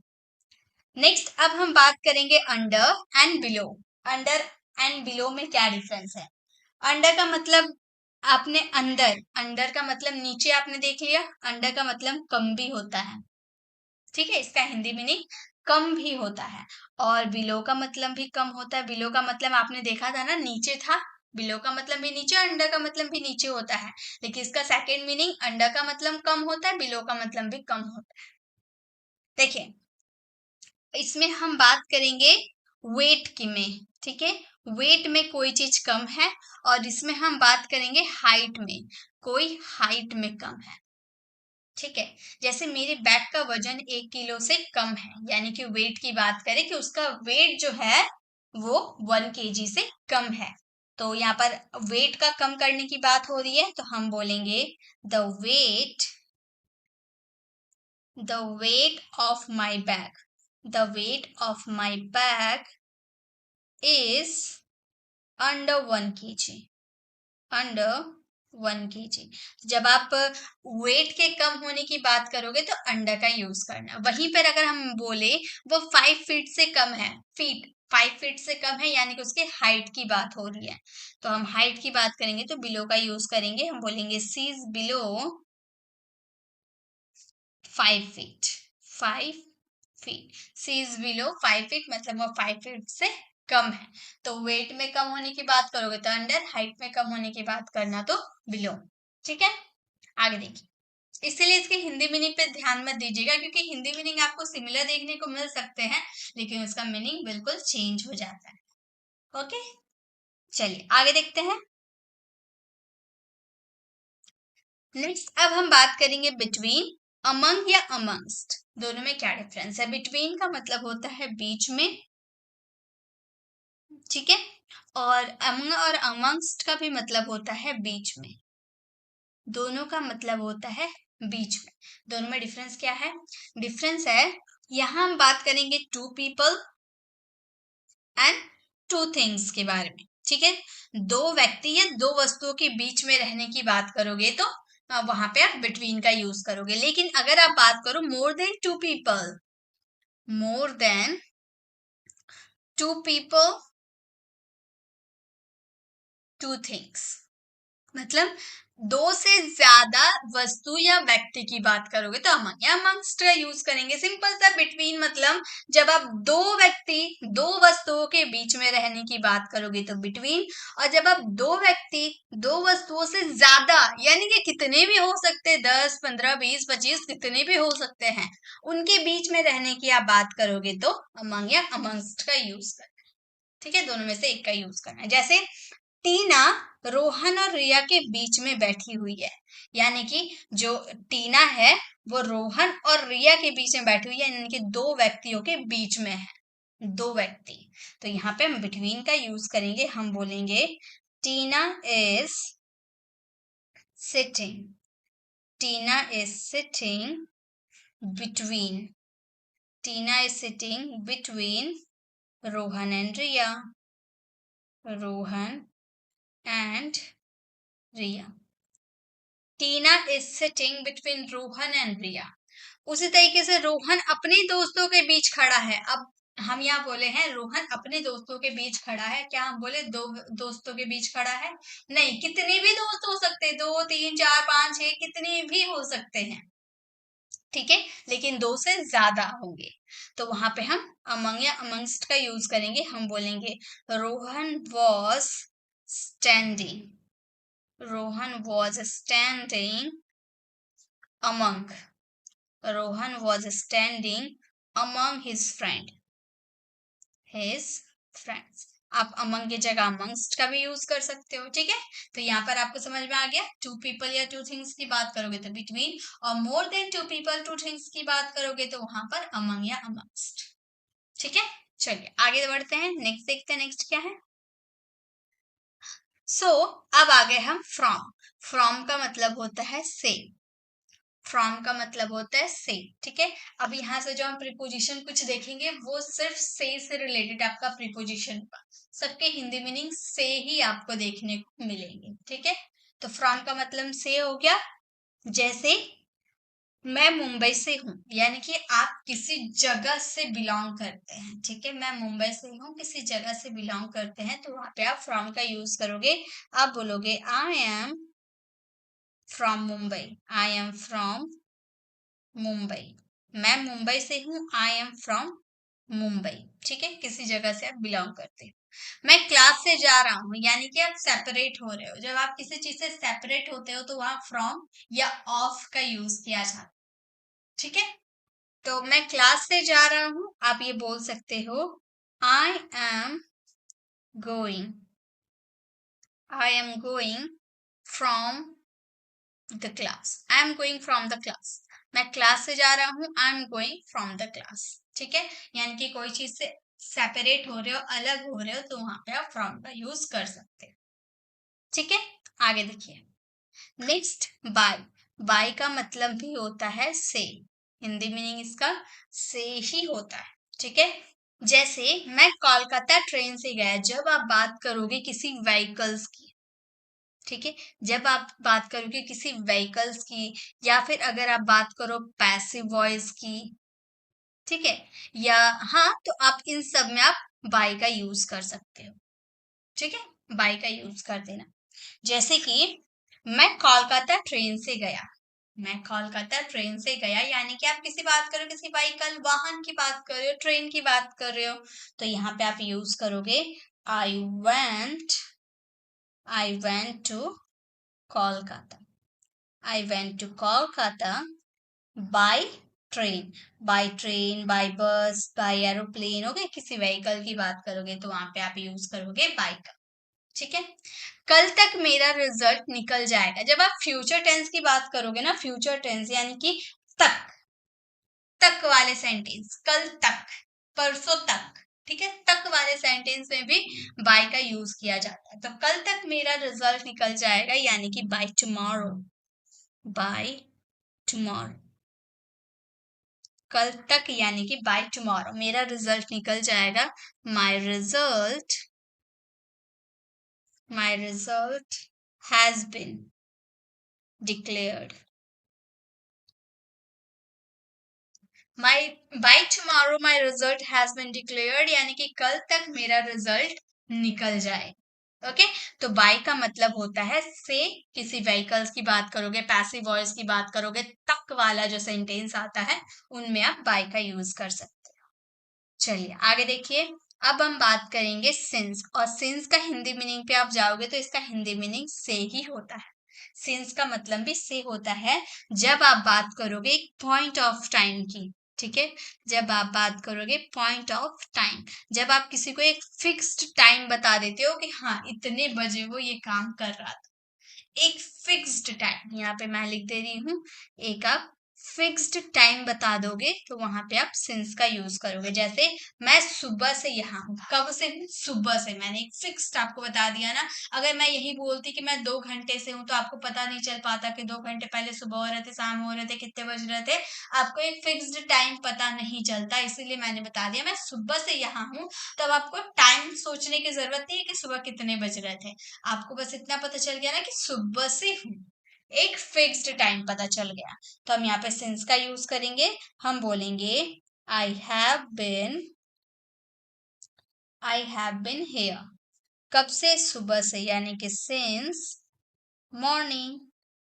नेक्स्ट अब हम बात करेंगे under and below. Under and below में क्या डिफरेंस है? अंडर का मतलब आपने अंदर, अंडर का मतलब नीचे आपने देख लिया. अंडर का मतलब कम भी होता है. ठीक है, इसका हिंदी मीनिंग कम भी होता है. और बिलो का मतलब भी कम होता है. बिलो का मतलब आपने देखा था ना, नीचे था. बिलो का मतलब भी नीचे, अंडर का मतलब भी नीचे होता है. लेकिन इसका सेकेंड मीनिंग अंडर का मतलब कम होता है, बिलो का मतलब भी कम होता है. देखिए इसमें हम बात करेंगे वेट की में. ठीक है, वेट में कोई चीज कम है. और इसमें हम बात करेंगे हाइट में, कोई हाइट में कम है. ठीक है, जैसे मेरे बैग का वजन 1 किलो से कम है, यानी कि वेट की बात करें कि उसका वेट जो है वो 1 kg से कम है. तो यहाँ पर वेट का कम करने की बात हो रही है, तो हम बोलेंगे the weight of my bag. The weight of my bag is under 1 kg. Under 1 kg. जब आप वेट के कम होने की बात करोगे तो अंडर का यूज करना. वहीं पर अगर हम बोले वो 5 फीट से कम है, 5 फीट से कम है, यानी कि उसके हाइट की बात हो रही है, तो हम हाइट की बात करेंगे तो बिलो का यूज करेंगे. हम बोलेंगे she is below 5 feet. 5 feet. She is below 5 feet मतलब वो 5 फीट से कम है. तो वेट में कम होने की बात करोगे तो अंडर, हाइट में कम होने की बात करना तो बिलो. ठीक है, आगे देखिए. इसलिए इसके हिंदी मीनिंग पे ध्यान मत दीजिएगा, क्योंकि हिंदी मीनिंग आपको सिमिलर देखने को मिल सकते हैं लेकिन उसका मीनिंग बिल्कुल चेंज हो जाता है. ओके, चलिए आगे देखते हैं. नेक्स्ट अब हम बात करेंगे बिटवीन. अमंग या अमंगस्ट, दोनों में क्या डिफरेंस है? बिटवीन का मतलब होता है बीच में. ठीक है, और अमंग और अमंगस्ट का भी मतलब होता है बीच में. दोनों का मतलब होता है बीच में. दोनों में डिफरेंस क्या है? डिफरेंस है, यहां हम बात करेंगे two people and two things के बारे में. ठीक है, दो व्यक्ति या दो वस्तुओं के बीच में रहने की बात करोगे तो वहां पे आप बिटवीन का यूज करोगे. लेकिन अगर आप बात करो more than two people, more than two people two things, मतलब दो से ज्यादा वस्तु या व्यक्ति की बात करोगे तो अमंग या अमंगस्ट का यूज करेंगे. सिंपल सा. बिटवीन मतलब जब आप दो व्यक्ति दो वस्तुओं के बीच में रहने की बात करोगे तो बिटवीन. और जब आप दो व्यक्ति दो वस्तुओं से ज्यादा, यानी कि कितने भी हो सकते, 10 15 20 25 कितने भी हो सकते हैं, उनके बीच में रहने की आप बात करोगे तो अमंग या अमंगस्ट का यूज करना. ठीक है, दोनों में से एक का यूज करना है. जैसे टीना रोहन और रिया के बीच में बैठी हुई है। यानी कि जो टीना है वो रोहन और रिया के बीच में बैठी हुई है, यानी कि दो व्यक्तियों के बीच में है, दो व्यक्ति। तो यहाँ पे हम बिटवीन का यूज करेंगे, हम बोलेंगे Tina is sitting, Tina is sitting between, Tina is sitting between Rohan and Riya, Rohan and Riya. Tina is sitting between Rohan and Riya. उसी तरीके से रोहन अपने दोस्तों के बीच खड़ा है। अब हम यहाँ बोले हैं रोहन अपने दोस्तों के बीच खड़ा है, क्या हम बोले दो दोस्तों के बीच खड़ा है? नहीं, कितने भी दोस्त हो सकते हैं, 2 3 4 5 6 कितने भी हो सकते हैं, ठीक है, लेकिन 2 से ज्यादा होंगे। तो वहां पे हम अमंग या अमंगस्ट का यूज करेंगे, हम बोलेंगे Rohan was standing, Rohan was standing among, Rohan was standing among his friends। आप among की जगह amongst का भी यूज कर सकते हो, ठीक है। तो यहाँ पर आपको समझ में आ गया, टू पीपल या टू थिंग्स की बात करोगे तो बिटवीन, और more than two people two things की बात करोगे तो वहां पर among या amongst, ठीक है। चलिए आगे बढ़ते हैं, नेक्स्ट देखते हैं, नेक्स्ट क्या है। अब आ गए हम फ्रॉम। फ्रॉम का मतलब होता है से, फ्रॉम का मतलब होता है से, ठीक है। अब यहाँ से जो हम प्रीपोजिशन कुछ देखेंगे वो सिर्फ से रिलेटेड आपका प्रीपोजिशन होगा, सबके हिंदी मीनिंग से ही आपको देखने को मिलेंगे, ठीक है। तो फ्रॉम का मतलब से हो गया, जैसे मैं मुंबई से हूँ, यानी कि आप किसी जगह से बिलोंग करते हैं, ठीक है। मैं मुंबई से हूँ, किसी जगह से बिलोंग करते हैं, तो वहां पे आप फ्रॉम का यूज करोगे। आप बोलोगे I am from Mumbai, I am from Mumbai, मैं मुंबई से हूँ, आई एम फ्रॉम मुंबई, ठीक है, किसी जगह से आप बिलोंग करते हो। मैं क्लास से जा रहा हूँ, यानी कि आप सेपरेट हो रहे हो। जब आप किसी चीज से सेपरेट होते हो तो वहां फ्रॉम या ऑफ का यूज किया जाता है, ठीक है। तो मैं क्लास से जा रहा हूँ, आप ये बोल सकते हो I am going, I am going from the class, I am going from the class, मैं क्लास से जा रहा हूँ, आई am going from the class, ठीक है। यानी कि कोई चीज से सेपरेट हो रहे हो, अलग हो रहे हो, तो वहां पे आप फ्रॉम का यूज कर सकते हो, ठीक है। आगे देखिए, नेक्स्ट बाय। बाय का मतलब भी होता है से, हिंदी मीनिंग इसका से ही होता है, ठीक है। जैसे मैं कोलकाता ट्रेन से गया, जब आप बात करोगे किसी व्हीकल्स की, ठीक है, जब आप बात करोगे किसी व्हीकल्स की, या फिर अगर आप बात करो पैसिव वॉइस की, ठीक है, या हाँ, तो आप इन सब में आप बाय का यूज कर सकते हो, ठीक है, बाय का यूज कर देना। जैसे कि मैं कोलकाता ट्रेन से गया, मैं कोलकाता ट्रेन से गया, यानी कि आप किसी बात करो, किसी व्हीकल वाहन की बात कर रहे हो, ट्रेन की बात कर रहे हो, तो यहाँ पे आप यूज करोगे I went to Kolkata, I went to Kolkata by train, by train, by bus, by aeroplane, हो गए। किसी व्हीकल की बात करोगे तो वहां पे आप यूज करोगे by का, ठीक है। कल तक मेरा रिजल्ट निकल जाएगा, जब आप फ्यूचर टेंस की बात करोगे ना, फ्यूचर टेंस यानी कि तक, तक वाले सेंटेंस, कल तक, परसों तक, ठीक है, तक वाले सेंटेंस में भी बाय का यूज किया जाता है। तो कल तक मेरा रिजल्ट निकल जाएगा, यानी कि बाय टुमारो, बाय टुमारो, कल तक यानी कि बाय टुमारो मेरा रिजल्ट निकल जाएगा। My result has been declared, by tomorrow my result has been declared, यानी कि कल तक मेरा रिजल्ट निकल जाए, ओके। तो बाय का मतलब होता है से, किसी व्हीकल्स की बात करोगे, पैसिव वॉइस की बात करोगे, तक वाला जो सेंटेंस आता है उनमें आप बाय का यूज कर सकते हो। चलिए आगे देखिए, अब हम बात करेंगे सिंस, और सिंस का हिंदी मीनिंग पे आप जाओगे तो इसका हिंदी मीनिंग से ही होता है। सिंस का मतलब भी से होता है, जब आप बात करोगे एक पॉइंट ऑफ टाइम की, ठीक है। जब आप बात करोगे पॉइंट ऑफ टाइम, जब आप किसी को एक फिक्स्ड टाइम बता देते हो कि हाँ इतने बजे वो ये काम कर रहा था, एक फिक्स्ड टाइम, यहाँ पे मैं लिख दे रही हूँ, एक आप फिक्स्ड टाइम बता दोगे तो वहां पे आप सिंस का यूज करोगे। जैसे मैं सुबह से यहाँ हूँ, कब से हूँ? सुबह से। मैंने एक फिक्स्ड आपको बता दिया ना। अगर मैं यही बोलती कि मैं 2 घंटे से हूँ तो आपको पता नहीं चल पाता कि 2 घंटे पहले सुबह हो रहे थे, शाम हो रहे थे, कितने बज रहे थे। आपको एक फिक्स्ड टाइम पता नहीं चलता, इसीलिए मैंने बता दिया मैं सुबह से यहाँ हूँ। तब आपको टाइम सोचने की जरूरत नहीं है कि सुबह कितने बज रहे थे, आपको बस इतना पता चल गया ना कि सुबह से हूँ, एक फिक्स्ड टाइम पता चल गया। तो हम यहाँ पे सिंस का यूज करेंगे, हम बोलेंगे I have been, I have been here. कब से? सुबह से, यानी कि since morning.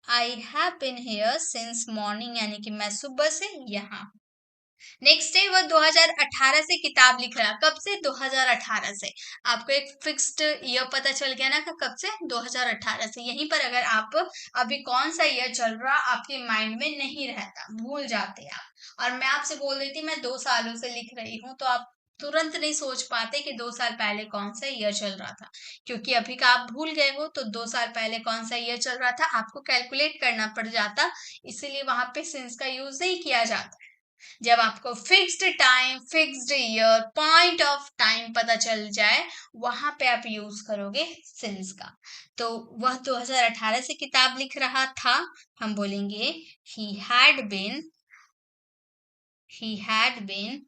I have been here since morning, यानी कि मैं सुबह से यहाँ हूँ। नेक्स्ट है, वह 2018 से किताब लिख रहा है। कब से? 2018 से। आपको एक फिक्स्ड ईयर पता चल गया ना कि कब से? 2018 से। यहीं पर अगर आप अभी कौन सा ईयर चल रहा आपके माइंड में नहीं रहता, भूल जाते आप। और मैं आपसे बोल रही थी मैं 2 सालों से लिख रही हूँ, तो आप तुरंत नहीं सोच पाते कि 2 साल पहले कौन सा ईयर चल रहा था, क्योंकि अभी का आप भूल गए हो। तो 2 साल पहले कौन सा ईयर चल रहा था आपको कैलकुलेट करना पड़ जाता, इसीलिए वहां पे सिंस का यूज नहीं किया जाता। जब आपको fixed time, fixed year, point of time पता चल जाए, वहां पे आप यूज करोगे सिंस का। तो वह 2018 से किताब लिख रहा था, हम बोलेंगे he had been, he had been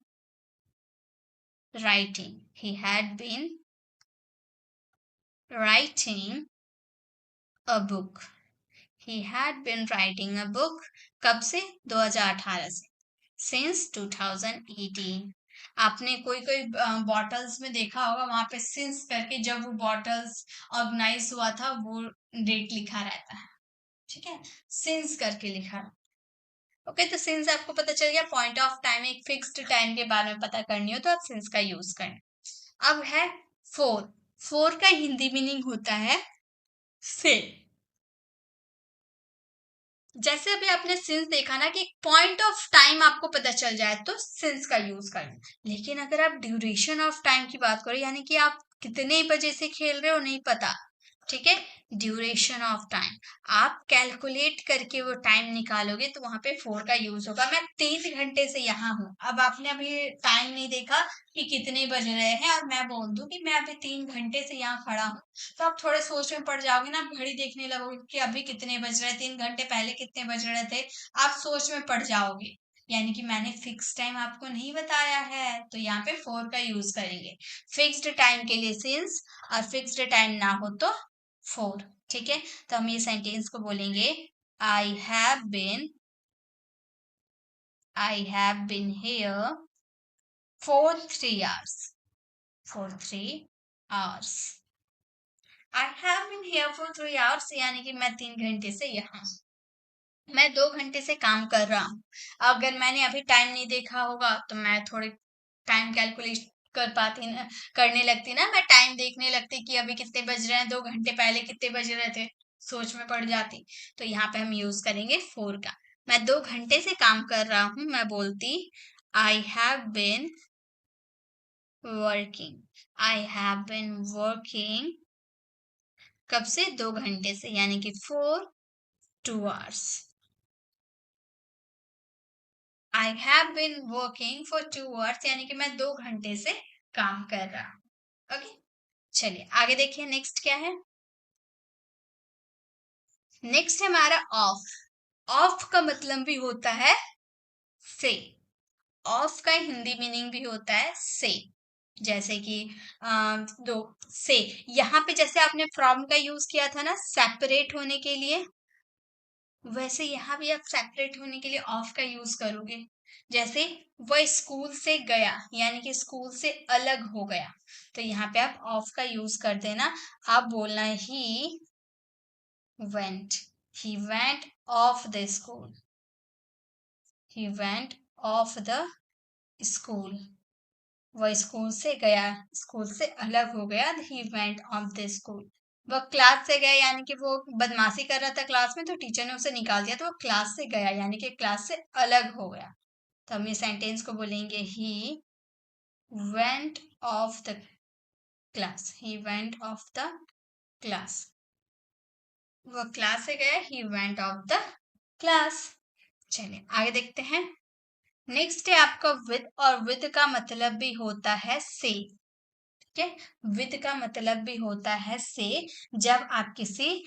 writing, he had been writing a book, he had been writing a book। कब से? 2018 से, सिंस 2018। आपने कोई कोई बॉटल्स में देखा होगा, वहां पे सिंस करके जब वो बॉटल्स ऑर्गेनाइज हुआ था वो डेट लिखा रहता है, ठीक है, सिंस करके लिखा। ओके, तो सिंस आपको पता चल गया। पॉइंट ऑफ टाइम, एक फिक्स्ड टाइम के बारे में पता करनी हो तो आप सिंस का यूज करें। अब है फोर। फोर का हिंदी मीनिंग होता है से। जैसे अभी आपने सिंस देखा ना कि पॉइंट ऑफ टाइम आपको पता चल जाए तो सिंस का यूज करना, लेकिन अगर आप ड्यूरेशन ऑफ टाइम की बात करो, यानी कि आप कितने बजे से खेल रहे हो नहीं पता, ठीक है, ड्यूरेशन ऑफ टाइम, आप कैलकुलेट करके वो टाइम निकालोगे तो वहां पे फोर का यूज होगा। मैं 3 घंटे से यहाँ हूँ, अब आपने अभी टाइम नहीं देखा कि कितने बज रहे हैं, और मैं बोल दूं कि मैं अभी 3 घंटे से यहाँ खड़ा हूँ, तो आप थोड़े सोच में पड़ जाओगे ना, घड़ी देखने लगोगे कि अभी कितने बज रहे हैं, 3 घंटे पहले कितने बज रहे थे, आप सोच में पड़ जाओगे। यानी कि मैंने फिक्स टाइम आपको नहीं बताया है, तो यहाँ पे फोर का यूज करेंगे। फिक्स्ड टाइम के लिए सिंस, और फिक्स्ड टाइम ना हो तो फोर, ठीक है। तो हम ये सेंटेंस को बोलेंगे I have been here for 3 hours, for 3 hours। I have been here for 3 hours, यानी कि मैं 3 घंटे से यहाँ, मैं 2 घंटे से काम कर रहा हूँ। अगर मैंने अभी टाइम नहीं देखा होगा तो मैं थोड़े टाइम कैलकुलेट कर पाती ना, करने लगती ना, मैं टाइम देखने लगती कि अभी कितने बज रहे हैं, 2 घंटे पहले कितने बज रहे थे, सोच में पड़ जाती। तो यहाँ पे हम यूज करेंगे फोर का। मैं 2 घंटे से काम कर रहा हूँ, मैं बोलती आई have been working, I have been working. कब से? 2 घंटे से, यानी कि for 2 hours। I have been working for 2 hours, यानी कि मैं 2 घंटे से काम कर रहा हूँ। ओके, चलिए आगे देखिए नेक्स्ट क्या है। नेक्स्ट है हमारा ऑफ। ऑफ का मतलब भी होता है से। ऑफ का हिंदी मीनिंग भी होता है से। जैसे कि दो से, यहाँ पे जैसे आपने फ्रॉम का यूज किया था ना सेपरेट होने के लिए, वैसे यहाँ भी आप सेपरेट होने के लिए ऑफ का यूज करोगे। जैसे वह स्कूल से गया, यानी कि स्कूल से अलग हो गया, तो यहाँ पे आप ऑफ का यूज कर देना। आप बोलना went he went of the school, he went of the school. वह स्कूल से गया, स्कूल से अलग हो गया, he went of the school. वह क्लास से गया, यानी कि वो बदमाशी कर रहा था क्लास में तो टीचर ने उसे निकाल दिया, तो वो क्लास से गया यानी कि क्लास से अलग हो गया। तो हम ये सेंटेंस को बोलेंगे he went of the class, he went of the class, वो क्लास से गया, he went of the class. चलिए आगे देखते हैं। नेक्स्ट है आपका विद, और विद का मतलब भी होता है से। ठीक है, विद का मतलब भी होता है से। जब आप किसी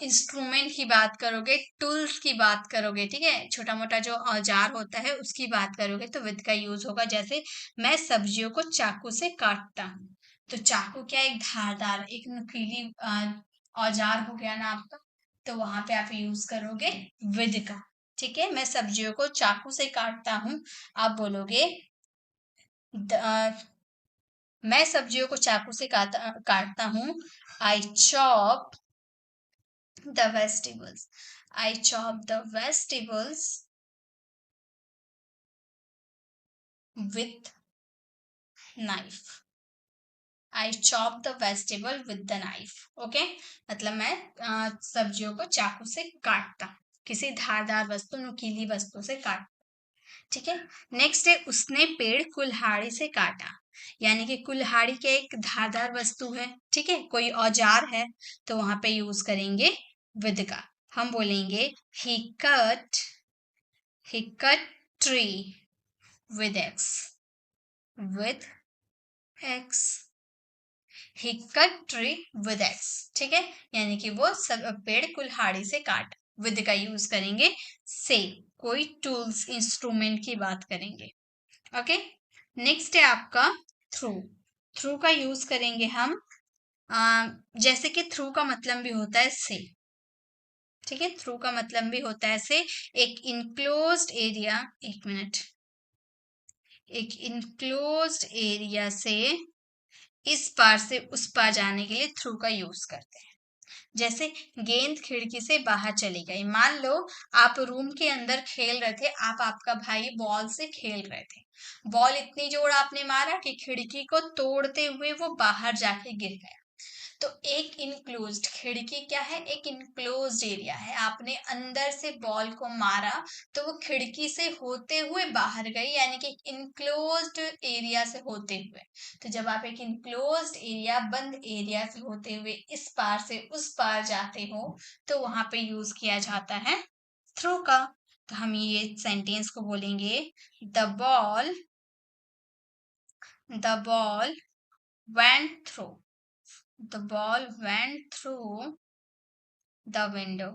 इंस्ट्रूमेंट की बात करोगे, टूल्स की बात करोगे, ठीक है, छोटा मोटा जो औजार होता है उसकी बात करोगे, तो विद का यूज होगा। जैसे मैं सब्जियों को चाकू से काटता हूँ, तो चाकू क्या, एक धारदार, एक नुकीली औजार हो गया ना आपका, तो वहां पे आप यूज करोगे विद का। ठीक है, मैं सब्जियों को चाकू से काटता हूँ, आप बोलोगे मैं सब्जियों को चाकू से काटता हूँ, I chop the vegetables, I chop the vegetables with knife, I chop the vegetable with the knife. Okay, मतलब मैं सब्जियों को चाकू से काटता, किसी धारदार वस्तु, नुकीली वस्तु से काट। ठीक है, नेक्स्ट है उसने पेड़ कुल्हाड़ी से काटा, यानी कि कुल्हाड़ी के एक धारदार वस्तु है, ठीक है, कोई औजार है, तो वहां पे यूज करेंगे विद का। हम बोलेंगे he cut tree with axe, with axe, he cut tree with axe. ठीक है, यानी कि वो सब पेड़ कुल्हाड़ी से काट, विद का यूज करेंगे से, कोई टूल्स इंस्ट्रूमेंट की बात करेंगे। ओके, नेक्स्ट है आपका थ्रू। थ्रू का यूज करेंगे हम जैसे कि थ्रू का मतलब भी होता है से। ठीक है, थ्रू का मतलब भी होता है से, एक इनक्लोज्ड एरिया, एक मिनट, एक इनक्लोज्ड एरिया से इस पार से उस पार जाने के लिए थ्रू का यूज करते हैं। जैसे गेंद खिड़की से बाहर चली गई, मान लो आप रूम के अंदर खेल रहे थे, आप आपका भाई बॉल से खेल रहे थे, बॉल इतनी जोर आपने मारा कि खिड़की को तोड़ते हुए वो बाहर जाके गिर गया। तो एक इनक्लोज्ड खिड़की क्या है, एक इनक्लोज्ड एरिया है, आपने अंदर से बॉल को मारा तो वो खिड़की से होते हुए बाहर गई, यानी कि इनक्लोज्ड एरिया से होते हुए। तो जब आप एक इनक्लोज्ड एरिया, बंद एरिया से होते हुए इस पार से उस पार जाते हो, तो वहां पे यूज किया जाता है थ्रू का। तो हम ये सेंटेंस को बोलेंगे the ball went through, the ball went through the window।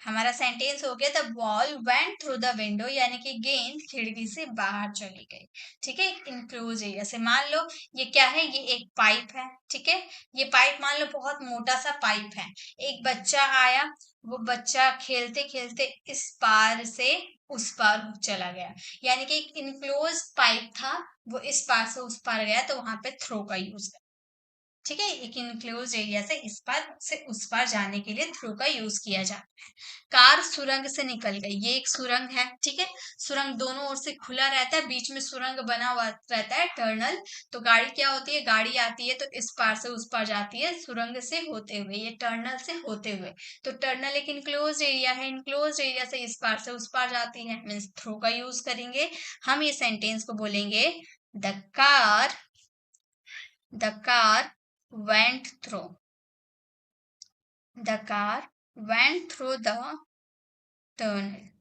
हमारा सेंटेंस हो गया the ball went through the window, यानी कि गेंद खिड़की से बाहर चली गई। ठीक है, इंक्लोज एरिया से। मान लो ये क्या है, ये एक पाइप है, ठीक है, ये पाइप मान लो बहुत मोटा सा पाइप है, एक बच्चा आया, वो बच्चा खेलते खेलते इस पार से उस पार चला गया, यानी कि एक इनक्लोज पाइप था, वो इस पार से उस पार गया, तो वहां पे थ्रो का यूज कर। ठीक है, एक इनक्लोज एरिया से इस पार से उस पार जाने के लिए थ्रू का यूज किया जाता है। कार सुरंग से निकल गई, ये एक सुरंग है, ठीक है, सुरंग दोनों ओर से खुला रहता है, बीच में सुरंग बना हुआ रहता है, टर्नल। तो गाड़ी क्या होती है, गाड़ी आती है तो इस पार से उस पार जाती है सुरंग से होते हुए, ये टर्नल से होते हुए। तो टर्नल एक इनक्लोज एरिया है, इनक्लोज एरिया से इस पार से उस पार जाती है, मीन्स थ्रू का यूज करेंगे। हम ये सेंटेंस को बोलेंगे the car went through, the car went through the tunnel,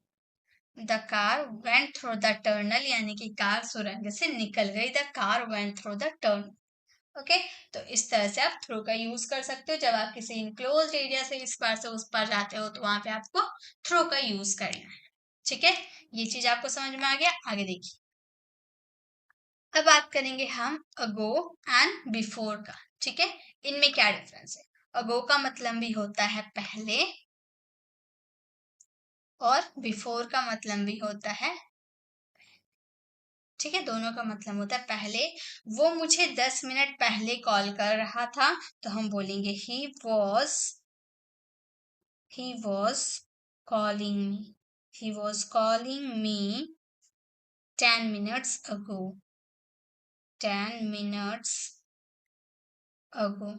the car went through the tunnel, यानी कि कार सुरंग से निकल गई, the car went through the tunnel. Okay, तो इस तरह से आप थ्रू का यूज कर सकते हो। जब आप किसी इनक्लोज्ड एरिया से इस पार से उस पार जाते हो, तो वहां पे आपको थ्रू का यूज करना है। ठीक है, ये चीज आपको समझ में आ गया। आगे देखिए, अब बात करेंगे हम अगो एंड बिफोर का। ठीक है, इनमें क्या डिफरेंस है। अगो का मतलब भी होता है पहले, और बिफोर का मतलब भी होता है, ठीक है, दोनों का मतलब होता है पहले। वो मुझे 10 मिनट पहले कॉल कर रहा था, तो हम बोलेंगे he was calling me, he was calling me 10 minutes ago, 10 minutes ago।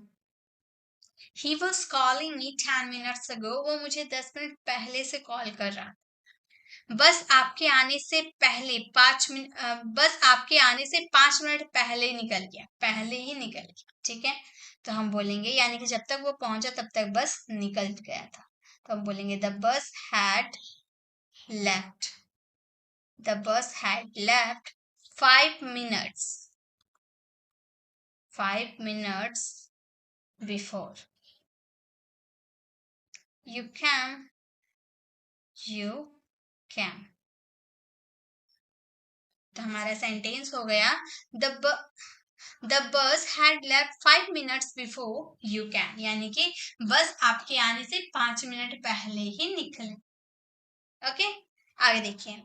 He was calling me 10 minutes ago. वो मुझे 10 मिनट पहले से कॉल कर रहा। बस आपके आने से पहले 5 मिनट, बस आपके आने से 5 मिनट पहले निकल गया, पहले ही निकल गया। ठीक है, तो हम बोलेंगे यानी कि जब तक वो पहुंचा तब तक बस निकल गया था, तो हम बोलेंगे the bus had left. The bus had left 5 minutes, 5 minutes before. You can, you can। तो हमारा सेंटेंस हो गया the bus had left 5 minutes before you can, यानी कि बस आपके आने से 5 मिनट पहले ही निकले। ओके, आगे देखिए।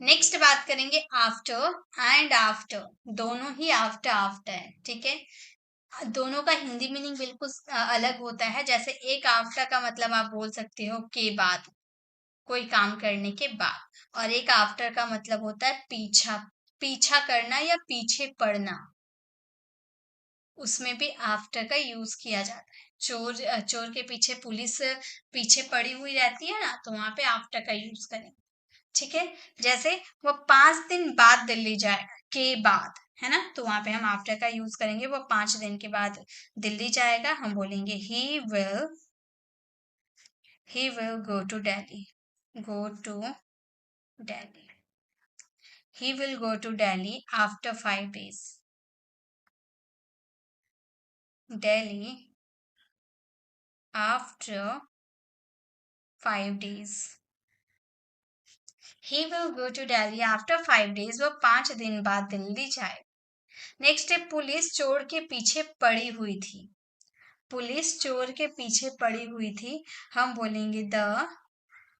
नेक्स्ट बात करेंगे आफ्टर एंड आफ्टर। दोनों ही आफ्टर आफ्टर है। ठीक है, दोनों का हिंदी मीनिंग बिल्कुल अलग होता है। जैसे एक आफ्टर का मतलब आप बोल सकते हो के बाद, कोई काम करने के बाद, और एक आफ्टर का मतलब होता है पीछा, पीछा करना या पीछे पड़ना। उसमें भी आफ्टर का यूज किया जाता है। चोर के पीछे पुलिस पीछे पड़ी हुई रहती है ना, तो वहां पे आफ्टर का यूज करें। ठीक है, जैसे वो 5 दिन बाद दिल्ली जाएगा, के बाद, है ना, तो वहां पे हम आफ्टर का यूज करेंगे। वो 5 दिन के बाद दिल्ली जाएगा, हम बोलेंगे he will go to Delhi, go to Delhi. He will go to Delhi after 5 days. Delhi after 5 days. He will go to Delhi after 5 days. वो 5 दिन बाद दिल्ली जाए। नेक्स्ट है पुलिस चोर के पीछे पड़ी हुई थी। पुलिस चोर के पीछे पड़ी हुई थी, हम बोलेंगे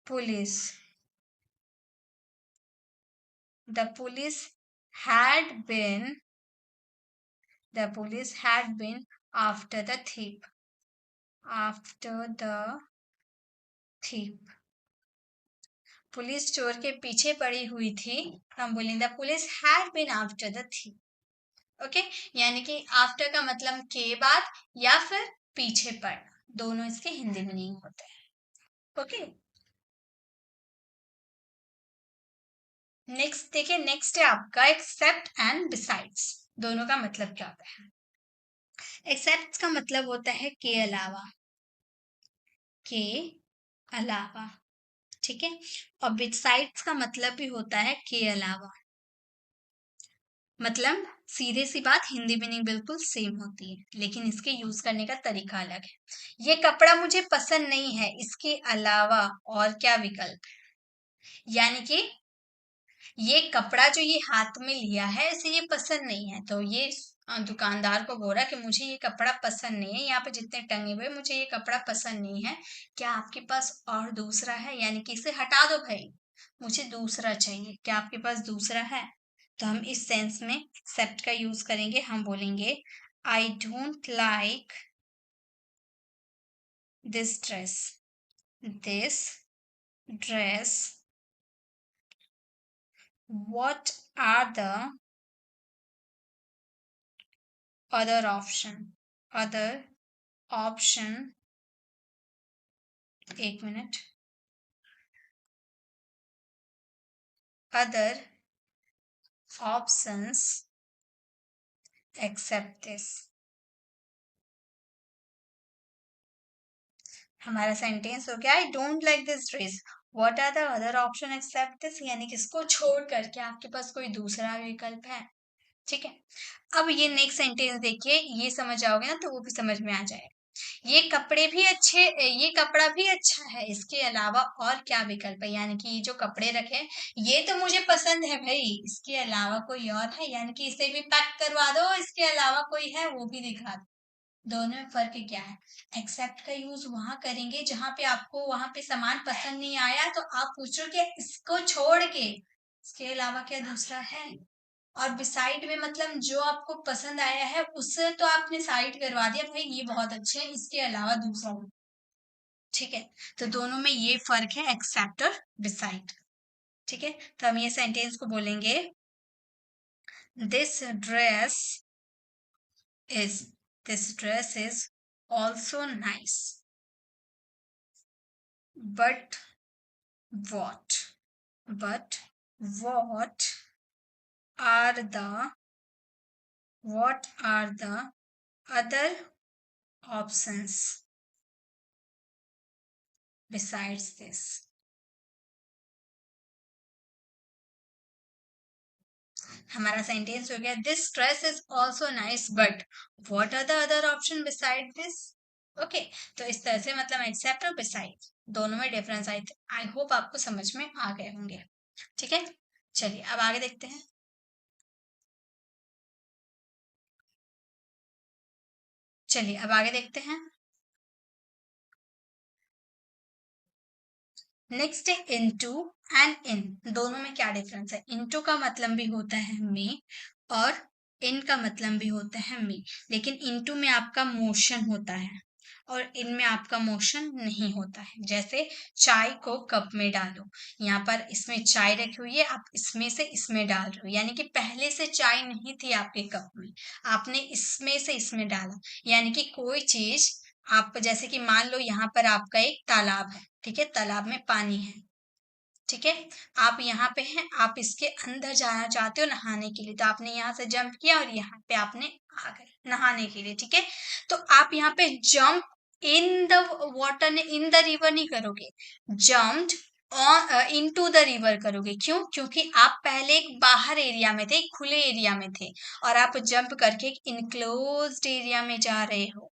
police had been the police had been after the thief, after the thief। Police चोर के पीछे पड़ी हुई थी, हम बोलेंगे the police had been after the thief. Okay, यानी कि आफ्टर का मतलब के बाद या फिर पीछे पड़ना, दोनों इसके हिंदी मीनिंग होते हैं। ओके, नेक्स्ट देखिए। नेक्स्ट है आपका एक्सेप्ट एंड बिसाइड्स। दोनों का मतलब क्या होता है? एक्सेप्ट का मतलब होता है के अलावा, के अलावा। ठीक है, और बिसाइड्स का मतलब भी होता है के अलावा। मतलब सीधे सी बात, हिंदी मीनिंग बिल्कुल सेम होती है, लेकिन इसके यूज करने का तरीका अलग है। ये कपड़ा मुझे पसंद नहीं है, इसके अलावा और क्या विकल्प है? यानी कि ये कपड़ा जो ये हाथ में लिया है, इसे ये पसंद नहीं है, तो ये दुकानदार को बोल रहा है कि मुझे ये कपड़ा पसंद नहीं है, यहाँ पे जितने टंगे हुए मुझे ये कपड़ा पसंद नहीं है, क्या आपके पास और दूसरा है? यानी कि इसे हटा दो भाई, मुझे दूसरा चाहिए, क्या आपके पास दूसरा है? तो हम इस सेंस में एक्सेप्ट का यूज करेंगे, हम बोलेंगे I don't like this dress, this dress. What are the other option? Other option, एक minute, other options except this। हमारा सेंटेंस हो गया I don't like this dress, what are the other option except this, यानी कि इसको छोड़ करके आपके पास कोई दूसरा विकल्प है। ठीक है, अब ये नेक्स्ट सेंटेंस देखिए, ये समझ आओगे ना तो वो भी समझ में आ जाएगा। ये कपड़े भी अच्छे, ये कपड़ा भी अच्छा है, इसके अलावा और क्या विकल्प है? यानी कि ये जो कपड़े रखे ये तो मुझे पसंद है भाई, इसके अलावा कोई और है? यानी कि इसे भी पैक करवा दो, इसके अलावा कोई है वो भी दिखा दो। दोनों में फर्क क्या है? एक्सेप्ट का यूज वहां करेंगे जहां पे आपको वहां पे सामान पसंद नहीं आया, तो आप पूछो कि इसको छोड़ के इसके अलावा क्या दूसरा है? और बिसाइड में मतलब जो आपको पसंद आया है उससे तो आपने साइड करवा दिया, भाई ये बहुत अच्छे है, इसके अलावा दूसरा। ठीक है, तो दोनों में ये फर्क है, एक्सेप्ट और बिसाइड। ठीक है, तो हम ये सेंटेंस को बोलेंगे this dress is This dress is also nice. But what? But what are the other options besides this? हमारा सेंटेंस हो गया this dress is also nice but what are the other option beside this. Okay, तो इस तरह से मतलब accept और beside दोनों में डिफरेंस आई होप आपको समझ में आ गए होंगे. ठीक है, चलिए अब आगे देखते हैं. चलिए अब आगे देखते हैं. नेक्स्ट है इनटू एंड इन. दोनों में क्या डिफरेंस है? इनटू का मतलब भी होता है में और इन का मतलब भी होता है में, लेकिन इनटू में आपका मोशन होता है और इनमें आपका मोशन नहीं होता है. जैसे चाय को कप में डालो, यहाँ पर इसमें चाय रखी हुई है, आप इसमें से इसमें डाल रहे हो, यानी कि पहले से चाय नहीं थी आपके कप में, आपने इसमें से इसमें डाला. यानी कि कोई चीज आप जैसे कि मान लो यहाँ पर आपका एक तालाब है, ठीक है, तालाब में पानी है, ठीक है, आप यहाँ पे हैं, आप इसके अंदर जाना चाहते हो नहाने के लिए, तो आपने यहाँ से जंप किया और यहाँ पे आपने आ गए नहाने के लिए. ठीक है, तो आप यहाँ पे jump in the water, in the river नहीं करोगे, जम्प्ड इनटू द रिवर करोगे. क्यों? क्योंकि आप पहले एक बाहर एरिया में थे, एक खुले एरिया में थे, और आप जंप करके एक इनक्लोज्ड एरिया में जा रहे हो.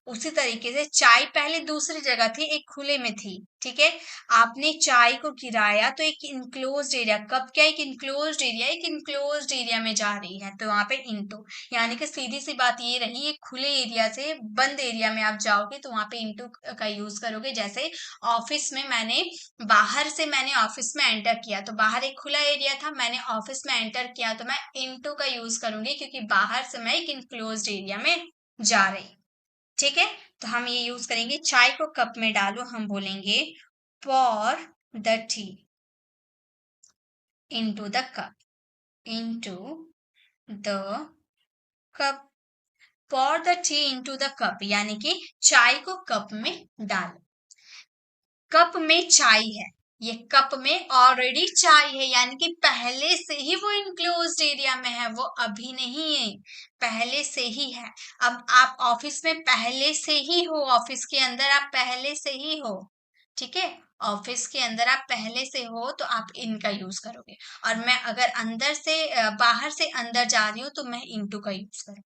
उसी तरीके से चाय पहले दूसरी जगह थी, एक खुले में थी, ठीक है, आपने चाय को गिराया तो एक इनक्लोज्ड एरिया, कब क्या एक इनक्लोज्ड एरिया, एक इनक्लोज्ड एरिया में जा रही है, तो वहां पे इनटू, यानी कि सीधी सी बात ये रही, एक खुले एरिया से बंद एरिया में आप जाओगे तो वहां पे इनटू का यूज करोगे. जैसे ऑफिस में बाहर से मैंने ऑफिस में एंटर किया, तो बाहर एक खुला एरिया था, मैंने ऑफिस में एंटर किया, तो मैं इनटू का यूज करूंगी क्योंकि बाहर से मैं एक इनक्लोज्ड एरिया में जा रही. ठीक है, तो हम ये यूज करेंगे चाय को कप में डालो, हम बोलेंगे pour the tea into the cup, into the cup, pour the tea into the cup, यानी कि चाय को कप में डालो. कप में चाय है, ये कप में ऑलरेडी चाय है, यानी कि पहले से ही वो इनक्लोज्ड एरिया में है, वो अभी नहीं है, पहले से ही है. अब आप ऑफिस में पहले से ही हो, ऑफिस के अंदर आप पहले से ही हो, ठीक है, ऑफिस के अंदर आप पहले से हो तो आप इनका यूज करोगे. और मैं अगर अंदर से बाहर से अंदर जा रही हूँ तो मैं इनटू का यूज करूंगी.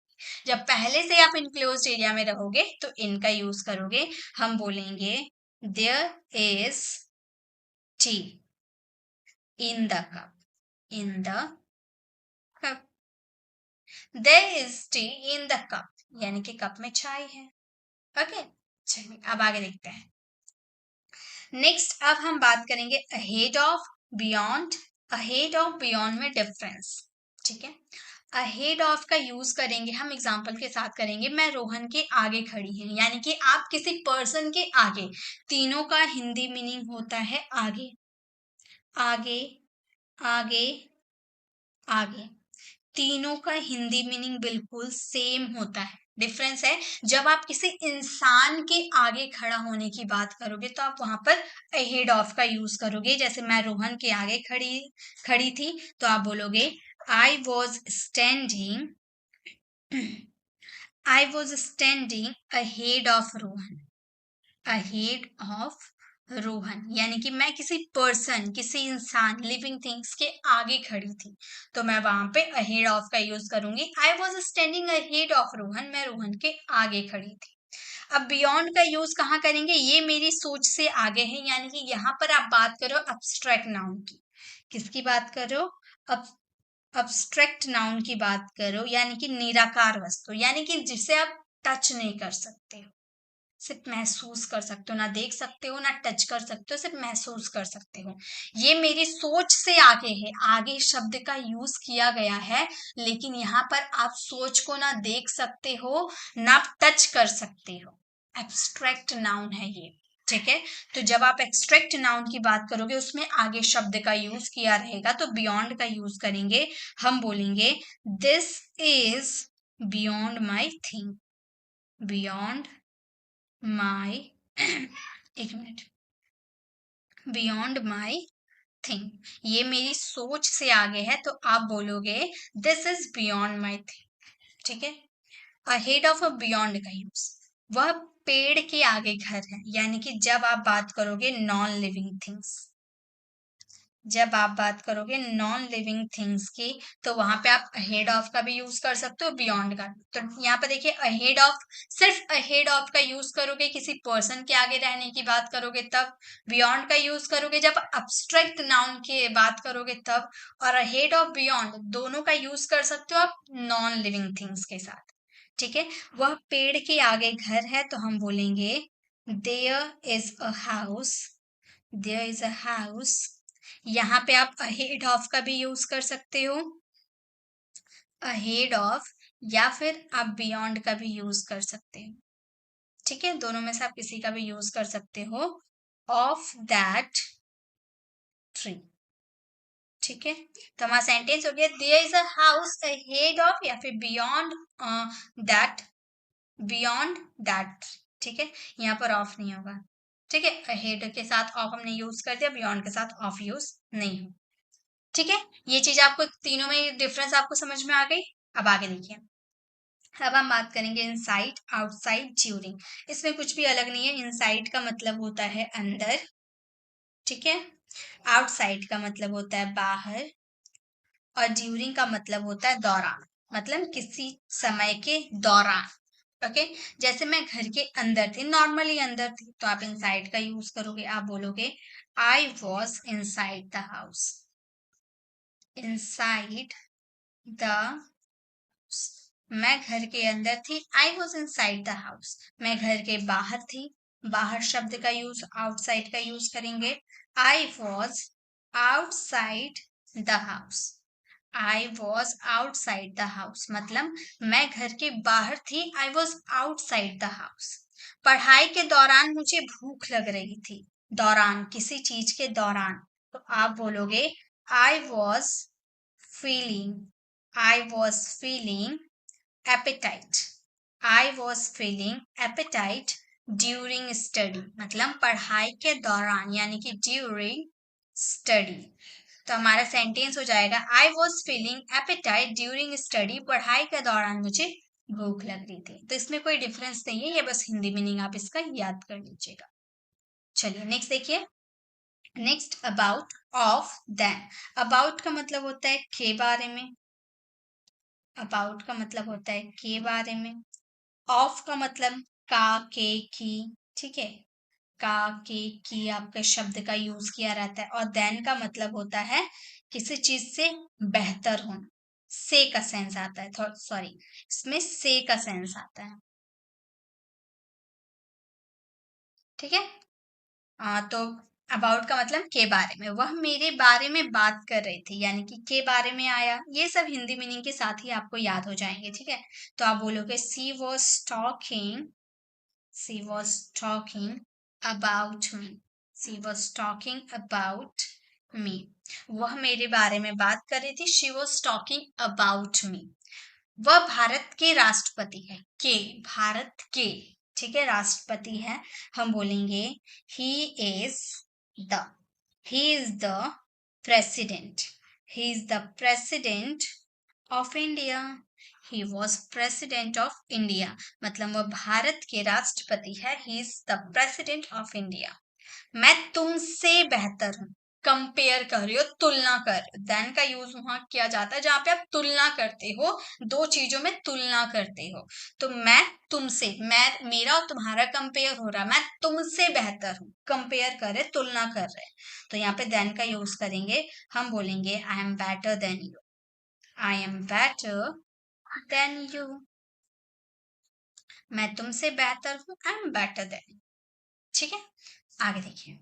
जब पहले से आप इनक्लोज्ड एरिया में रहोगे तो इनका यूज करोगे. हम बोलेंगे there is tea in the cup, in the cup, there is tea in the cup, यानी कि कप में चाय है. ओके, चलिए अब आगे देखते हैं. नेक्स्ट अब हम बात करेंगे ahead of, beyond. Ahead of beyond में डिफरेंस. ठीक है, अहेड ऑफ का यूज करेंगे हम एग्जाम्पल के साथ करेंगे. मैं रोहन के आगे खड़ी हूँ, यानी कि आप किसी पर्सन के आगे. तीनों का हिंदी मीनिंग होता है आगे, आगे, आगे, आगे. तीनों का हिंदी मीनिंग बिल्कुल सेम होता है. डिफरेंस है, जब आप किसी इंसान के आगे खड़ा होने की बात करोगे तो आप वहां पर अहेड ऑफ का यूज करोगे. जैसे मैं रोहन के आगे खड़ी थी तो आप बोलोगे I was standing, I was standing ahead of Rohan, ahead of Rohan, यानी कि मैं किसी पर्सन, किसी इंसान, लिविंग थिंग्स के आगे खड़ी थी, तो मैं वहां पे अहेड ऑफ का यूज करूंगी. I was standing ahead of Rohan, मैं रोहन के आगे खड़ी थी. अब बियॉन्ड का यूज कहाँ करेंगे? ये मेरी सोच से आगे है, यानी कि यहाँ पर आप बात करो अब्स्ट्रैक्ट नाउन की. किसकी बात करो? अब्स्ट्रैक्ट नाउन की बात करो, यानी कि निराकार वस्तु, यानी कि जिसे आप टच नहीं कर सकते हो, सिर्फ महसूस कर सकते हो, ना देख सकते हो ना टच कर सकते हो, सिर्फ महसूस कर सकते हो. ये मेरी सोच से आगे है, आगे शब्द का यूज किया गया है, लेकिन यहाँ पर आप सोच को ना देख सकते हो ना टच कर सकते हो. एब्स्ट्रैक्ट नाउन है ये. ठीक है, तो जब आप एक्सट्रैक्ट नाउन की बात करोगे उसमें आगे शब्द का यूज किया रहेगा, तो बियॉन्ड का यूज करेंगे. हम बोलेंगे this is beyond my think, beyond my एक मिनट, बियॉन्ड माई थिंग, ये मेरी सोच से आगे है, तो आप बोलोगे this is beyond my thing. ठीक है। अहेड ऑफ अ बियॉन्ड का यूज, वह पेड़ के आगे घर है, यानी कि जब आप बात करोगे नॉन लिविंग थिंग्स, जब आप बात करोगे नॉन लिविंग थिंग्स की, तो वहां पे आप अहेड ऑफ का भी यूज कर सकते हो, बियॉन्ड का। तो यहाँ पे देखिए अहेड ऑफ, सिर्फ अहेड ऑफ का यूज करोगे किसी पर्सन के आगे रहने की बात करोगे तब, बियॉन्ड का यूज करोगे जब अब्स्ट्रैक्ट नाउन की बात करोगे तब, और अहेड ऑफ बियॉन्ड दोनों का यूज कर सकते हो आप नॉन लिविंग थिंग्स के साथ। ठीक है। वह पेड़ के आगे घर है, तो हम बोलेंगे there is a house, there is a house. यहाँ पे आप अहेड ऑफ का भी यूज कर सकते हो, अहेड ऑफ, या फिर आप बियॉन्ड का भी यूज कर सकते हो। ठीक है, दोनों में से आप किसी का भी यूज कर सकते हो। Of that tree. ठीक है, तो हमारा सेंटेंस हो गया there is a house ahead of, या फिर बियॉन्ड दैट, बियॉन्ड दैट। ठीक है, यहाँ पर ऑफ नहीं होगा। ठीक है, अहेड के साथ ऑफ हमने यूज कर दिया, बियॉन्ड के साथ ऑफ यूज नहीं हो। ठीक है, ये चीज आपको तीनों में डिफरेंस आपको समझ में आ गई। अब आगे देखिए, अब हम बात करेंगे इनसाइड, आउटसाइड, ड्यूरिंग। इसमें कुछ भी अलग नहीं है। इनसाइड का मतलब होता है अंदर, ठीक है, आउटसाइड का मतलब होता है बाहर, और ड्यूरिंग का मतलब होता है दौरान, मतलब किसी समय के दौरान। ओके, जैसे मैं घर के अंदर थी, नॉर्मली अंदर थी, तो आप इनसाइड का यूज करोगे, आप बोलोगे I was inside the house, inside the, मैं घर के अंदर थी, I was inside the house, मैं घर के बाहर थी, बाहर शब्द का यूज आउटसाइड का यूज करेंगे, I was outside the house, I was outside the house, मतलब मैं घर के बाहर थी, I was outside the house. पढ़ाई के दौरान मुझे भूख लग रही थी, दौरान किसी चीज के दौरान, तो आप बोलोगे I was feeling, I was feeling appetite, I was feeling appetite during study, मतलब पढ़ाई के दौरान, यानी कि during study। तो हमारा सेंटेंस हो जाएगा I was feeling appetite during study, पढ़ाई के दौरान मुझे भूख लग रही थी। तो इसमें कोई डिफरेंस नहीं है, ये बस हिंदी मीनिंग आप इसका याद कर लीजिएगा। चलिए नेक्स्ट देखिए, next about, of, then. About का मतलब होता है के बारे में, अबाउट का मतलब होता है के बारे में, ऑफ का मतलब का, के, की। ठीक है, का, के, की आपके शब्द का यूज किया रहता है, और देन का मतलब होता है किसी चीज से बेहतर होना, से का सेंस आता है, सॉरी, इसमें से का सेंस आता है। ठीक है, तो अबाउट का मतलब के बारे में, वह मेरे बारे में बात कर रही थी, यानी कि के बारे में आया, ये सब हिंदी मीनिंग के साथ ही आपको याद हो जाएंगे। ठीक है, तो आप बोलोगे she was talking, she was talking about me, she was talking about me, वह मेरे बारे में बात कर रही थी, she was talking about me. वह भारत के राष्ट्रपति है, के, भारत के, ठीक है, राष्ट्रपति है, हम बोलेंगे he is the, he is the president, he is the president of India, he was president of India, मतलब वह भारत के राष्ट्रपति है, he is the president of India. मैं तुमसे बेहतर हूं, कंपेयर कर रही हो, तुलना कर, देन का यूज वहां किया जाता है जहां पे आप तुलना करते हो, दो चीजों में तुलना करते हो। तो मैं तुमसे, मैं, मेरा और तुम्हारा कंपेयर हो रहा, मैं तुमसे बेहतर हूं, कंपेयर कर रहे, तुलना कर रहे, तो यहाँ पे देन का यूज करेंगे, हम बोलेंगे I am better than you, I am better than you, मैं तुमसे बेहतर हूं, आई एम बेटर देन। ठीक है, आगे देखिए,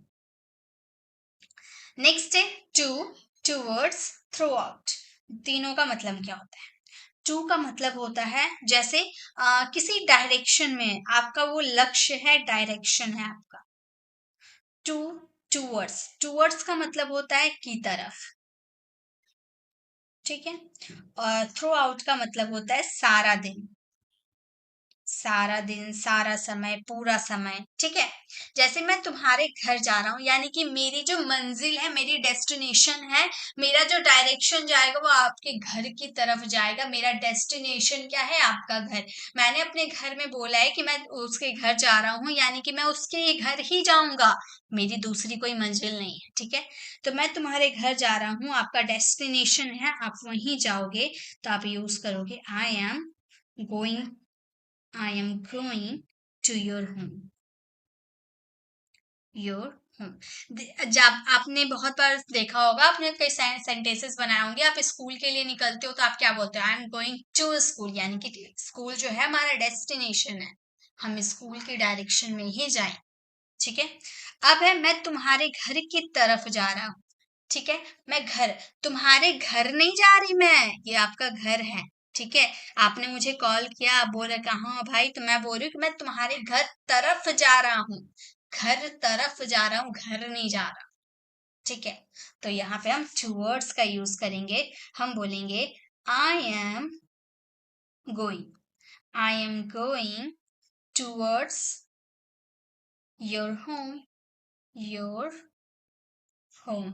नेक्स्ट है टू, टूवर्ड्स, थ्रू आउट। तीनों का मतलब क्या होता है? टू का मतलब होता है जैसे किसी डायरेक्शन में, आपका वो लक्ष्य है, डायरेक्शन है आपका। टू, टूवर्ड्स, टूवर्ड्स का मतलब होता है की तरफ। ठीक है, और थ्रू आउट का मतलब होता है सारा दिन, सारा दिन, सारा समय, पूरा समय, ठीक है। जैसे मैं तुम्हारे घर जा रहा हूँ, यानी कि मेरी जो मंजिल है, मेरी डेस्टिनेशन है, मेरा जो डायरेक्शन जाएगा वो आपके घर की तरफ जाएगा। मेरा डेस्टिनेशन क्या है? आपका घर। मैंने अपने घर में बोला है कि मैं उसके घर जा रहा हूँ, यानी कि मैं उसके घर ही जाऊंगा, मेरी दूसरी कोई मंजिल नहीं है, ठीक है। तो मैं तुम्हारे घर जा रहा हूँ, आपका डेस्टिनेशन है, आप वहीं जाओगे, तो आप यूज करोगे आई am going, I am going to your home. Your home. जब आपने बहुत बार देखा होगा, आपने कई सेंटेंसेस बनाए होंगे, आप स्कूल के लिए निकलते हो तो आप क्या बोलते हो? I am going to school, यानी कि स्कूल जो है हमारा डेस्टिनेशन है, हम स्कूल की डायरेक्शन में ही जाएं, ठीक है। अब है मैं तुम्हारे घर की तरफ जा रहा हूँ, ठीक है। मैं घर, तुम्हारे घर नहीं जा रही मैं, ये आपका घर है, ठीक है। आपने मुझे कॉल किया, आप बोल रहे कहाँ हो भाई, तो मैं बोल रही हूँ कि मैं तुम्हारे घर तरफ जा रहा हूँ, घर तरफ जा रहा हूँ, घर नहीं जा रहा, ठीक है। तो यहाँ पे हम टूवर्ड्स का यूज करेंगे, हम बोलेंगे आई am going, I am going towards your home, your home.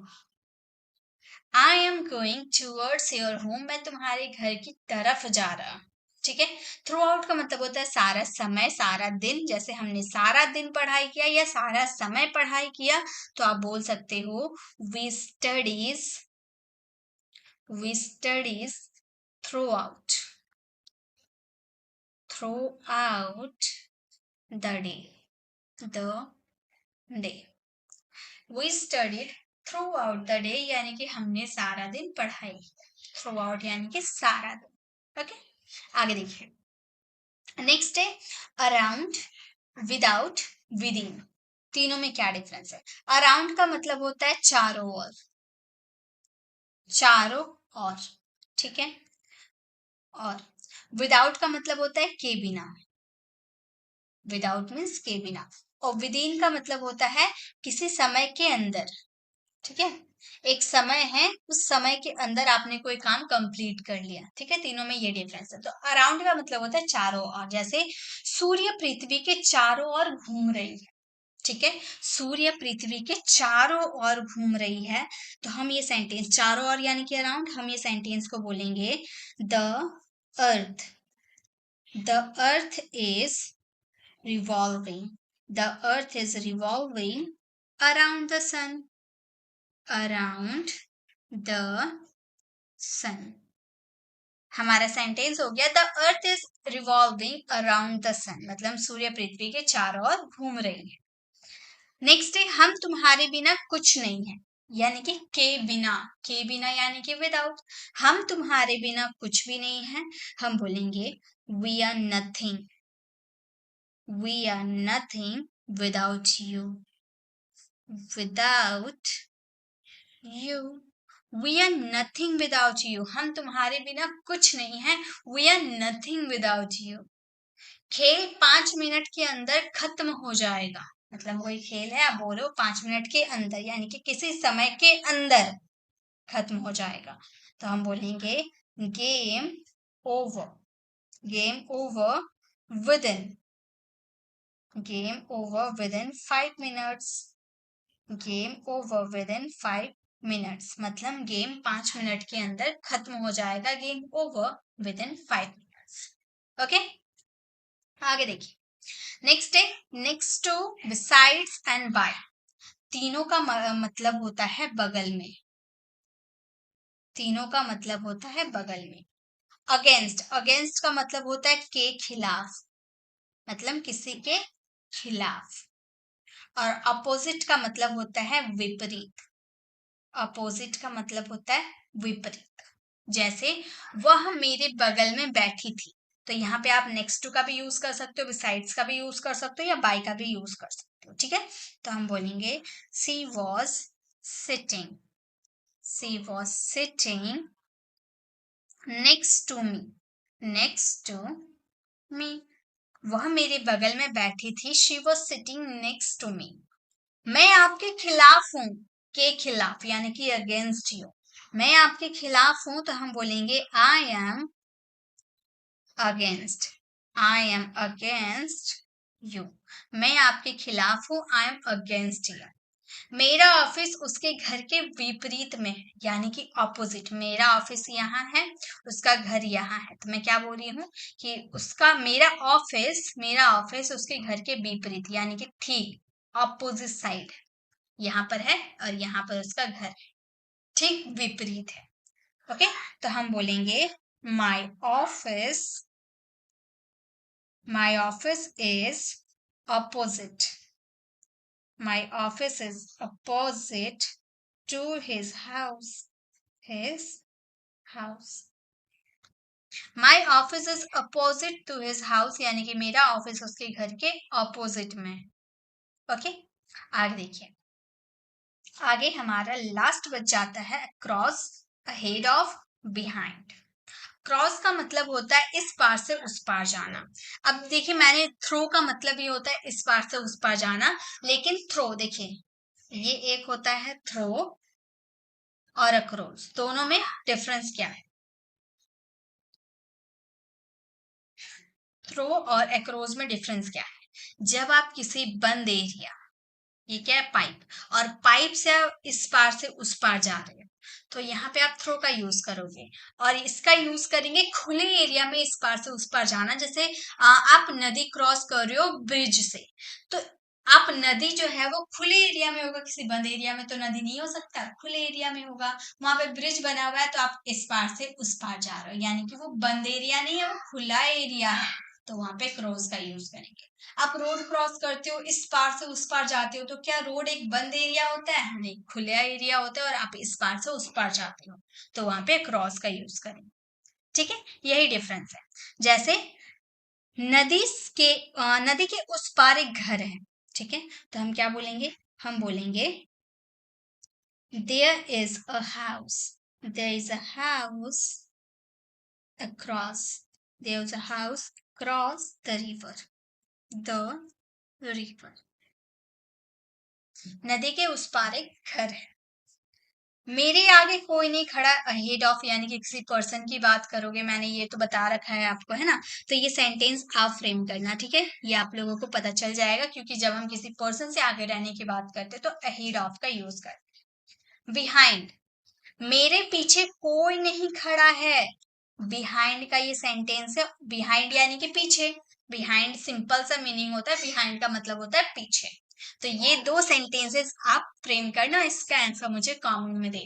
I am going towards your home, मैं तुम्हारे घर की तरफ जा रहा हूं, ठीक है। थ्रू आउट का मतलब होता है सारा समय, सारा दिन। जैसे हमने सारा दिन पढ़ाई किया या सारा समय पढ़ाई किया, तो आप बोल सकते हो we studies, we studies throughout, throughout the day, the day. We studied throughout the day, यानी कि हमने सारा दिन पढ़ाई, थ्रू आउट यानी कि सारा दिन, ओके। आगे देखिए, नेक्स्ट है अराउंड, विदाउट, विद इन। तीनों में क्या डिफरेंस है? अराउंड का मतलब होता है चारों ओर, चारों ओर, ठीक है। और विदाउट का मतलब होता है के बिना, विदाउट मीन्स के बिना। और विद इन का मतलब होता है किसी समय के अंदर, ठीक है। एक समय है, उस समय के अंदर आपने कोई काम कंप्लीट कर लिया, ठीक है। तीनों में ये डिफरेंस है। तो अराउंड का मतलब होता है चारों ओर, जैसे सूर्य पृथ्वी के चारों ओर घूम रही है, ठीक है। सूर्य पृथ्वी के चारों ओर घूम रही है, तो हम ये सेंटेंस, चारों ओर यानी कि अराउंड, हम ये सेंटेंस को बोलेंगे the earth, the earth is revolving, the earth is revolving around the sun, around the sun। हमारा सेंटेंस हो गया the earth is revolving around the sun, मतलब सूर्य पृथ्वी के चारों ओर घूम रही है। नेक्स्ट है हम तुम्हारे बिना कुछ नहीं है, यानी कि के बिना, के बिना यानी कि विदाउट। हम तुम्हारे बिना कुछ भी नहीं है, हम बोलेंगे we are nothing, we are nothing without you, without you, we are nothing without you, हम तुम्हारे बिना कुछ नहीं है, we are nothing without you। खेल 5 मिनट के अंदर खत्म हो जाएगा, मतलब कोई खेल है, आप बोलो 5 मिनट के अंदर, यानी कि किसी समय के अंदर खत्म हो जाएगा, तो हम बोलेंगे game over, game over within, game over within 5 minutes, game over within 5 minutes, मतलब गेम 5 मिनट के अंदर खत्म हो जाएगा, game over within 5 minutes, okay. आगे देखिए, नेक्स्ट है next to, besides and by. तीनों का मतलब होता है बगल में, तीनों का मतलब होता है बगल में। अगेंस्ट, अगेंस्ट का मतलब होता है के खिलाफ, मतलब किसी के खिलाफ। और अपोजिट का मतलब होता है विपरीत, अपोजिट का मतलब होता है विपरीत। जैसे वह मेरे बगल में बैठी थी, तो यहाँ पे आप नेक्स्ट टू का भी यूज कर सकते हो, बिसाइड्स का भी यूज कर सकते हो, या बाय का भी यूज कर सकते हो, ठीक है। तो हम बोलेंगे she was sitting, she was sitting next to me, next to me. वह मेरे बगल में बैठी थी, she was sitting next to me. मैं आपके खिलाफ हूं, के खिलाफ यानी कि अगेंस्ट यू, मैं आपके खिलाफ हूं, तो हम बोलेंगे I am against, I am against you, मैं आपके खिलाफ हूँ, आई एम अगेंस्ट यू। मेरा ऑफिस उसके घर के विपरीत में है, यानी कि ऑपोजिट। मेरा ऑफिस यहाँ है, उसका घर यहाँ है, तो मैं क्या बोल रही हूँ कि उसका मेरा ऑफिस उसके घर के विपरीत यानी कि ठीक ऑपोजिट साइड यहाँ पर है और यहाँ पर उसका घर है, ठीक विपरीत है। ओके, तो हम बोलेंगे my office is opposite. My office is opposite to his house. His house. My office is opposite to his house, यानी कि मेरा ऑफिस उसके घर के ऑपोजिट में है। ओके, आगे देखिए। आगे हमारा लास्ट बच जाता है cross, ahead of, behind. Cross का मतलब होता है इस पार से उस पार जाना। अब देखिए, मैंने थ्रो का मतलब ये होता है इस पार से उस पार जाना, लेकिन थ्रो देखिए, ये एक होता है थ्रो और अक्रॉस, दोनों में डिफरेंस क्या है? थ्रो और अक्रॉस में डिफरेंस क्या है? जब आप किसी बंद एरिया, ये क्या है, पाइप, और पाइप से आप इस पार से उस पार जा रहे हो, तो यहाँ पे आप थ्रो का यूज करोगे, और इसका यूज करेंगे खुले एरिया में इस पार से उस पार जाना। जैसे आप नदी क्रॉस कर रहे हो ब्रिज से, तो आप नदी जो है वो खुले एरिया में होगा, किसी बंद एरिया में तो नदी नहीं हो सकता, खुले एरिया में होगा, वहां पे ब्रिज बना हुआ है, तो आप इस पार से उस पार जा रहे हो, यानी कि वो बंद एरिया नहीं है, वो खुला एरिया है, तो वहां पे क्रॉस का यूज करेंगे। आप रोड क्रॉस करते हो, इस पार से उस पार जाते हो, तो क्या रोड एक बंद एरिया होता है? नहीं, खुला एरिया होता है, और आप इस पार से उस पार जाते हो, तो वहां पे क्रॉस का यूज करेंगे। ठीक है, यही डिफरेंस है। जैसे नदी नदी के उस पार एक घर है, ठीक है, तो हम क्या बोलेंगे? हम बोलेंगे there is a house, there is a house across, there is a house across the river, the river। नदी के उस पार एक घर है। मेरे आगे कोई नहीं खड़ा, अहेड ऑफ यानी कि किसी पर्सन की बात करोगे, मैंने ये तो बता रखा है आपको, है ना, तो ये सेंटेंस आप फ्रेम करना, ठीक है, ये आप लोगों को पता चल जाएगा, क्योंकि जब हम किसी पर्सन से आगे रहने की बात करते तो अहेड ऑफ का यूज करते। बिहाइंड, मेरे पीछे कोई नहीं खड़ा है, बिहाइंड का ये सेंटेंस है। बिहाइंड यानी कि पीछे, बिहाइंड सिंपल सा मीनिंग होता है, बिहाइंड का मतलब होता है पीछे। तो ये दो सेंटेंसेस आप फ्रेम करना, इसका आंसर मुझे कमेंट में दे।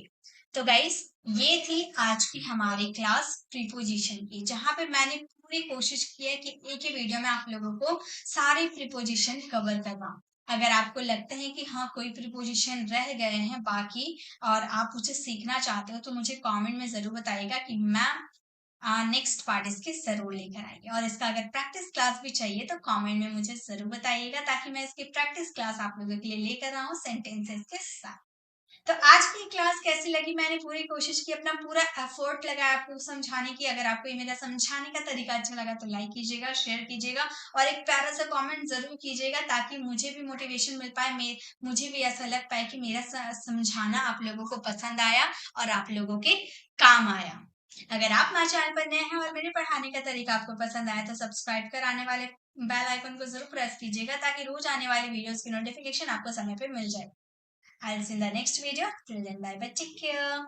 तो गाइस, ये थी आज की हमारी क्लास प्रीपोजिशन की, जहां पे मैंने पूरी कोशिश की है कि एक ही वीडियो में आप लोगों को सारे प्रीपोजिशन कवर करवाऊं। अगर आपको लगता है कि हाँ कोई प्रीपोजिशन रह गए हैं बाकी और आप उसे सीखना चाहते हो, तो मुझे कमेंट में जरूर बताइएगा कि मैम नेक्स्ट पार्ट इसके जरूर लेकर आएंगे। और इसका अगर प्रैक्टिस क्लास भी चाहिए तो कमेंट में मुझे जरूर बताइएगा, ताकि मैं इसकी प्रैक्टिस क्लास आप लोगों के लिए लेकर आऊँ सेंटेंसेस के साथ। तो आज की क्लास कैसी लगी? मैंने पूरी कोशिश की, अपना पूरा एफर्ट लगाया आपको समझाने की। अगर आपको ये मेरा समझाने का तरीका अच्छा लगा तो लाइक कीजिएगा, शेयर कीजिएगा, और एक प्यारा सा कमेंट जरूर कीजिएगा, ताकि मुझे भी मोटिवेशन मिल पाए, मुझे भी ऐसा लग पाए कि मेरा समझाना आप लोगों को पसंद आया और आप लोगों के काम आया। अगर आप हमारे चैनल पर नए हैं और मेरे पढ़ाने का तरीका आपको पसंद आया तो सब्सक्राइब कर आने वाले बेल आइकन को जरूर प्रेस कीजिएगा, ताकि रोज आने वाली वीडियोस की नोटिफिकेशन आपको समय पे मिल जाए। I'll see you in the next video. Till then, bye bye. Take care.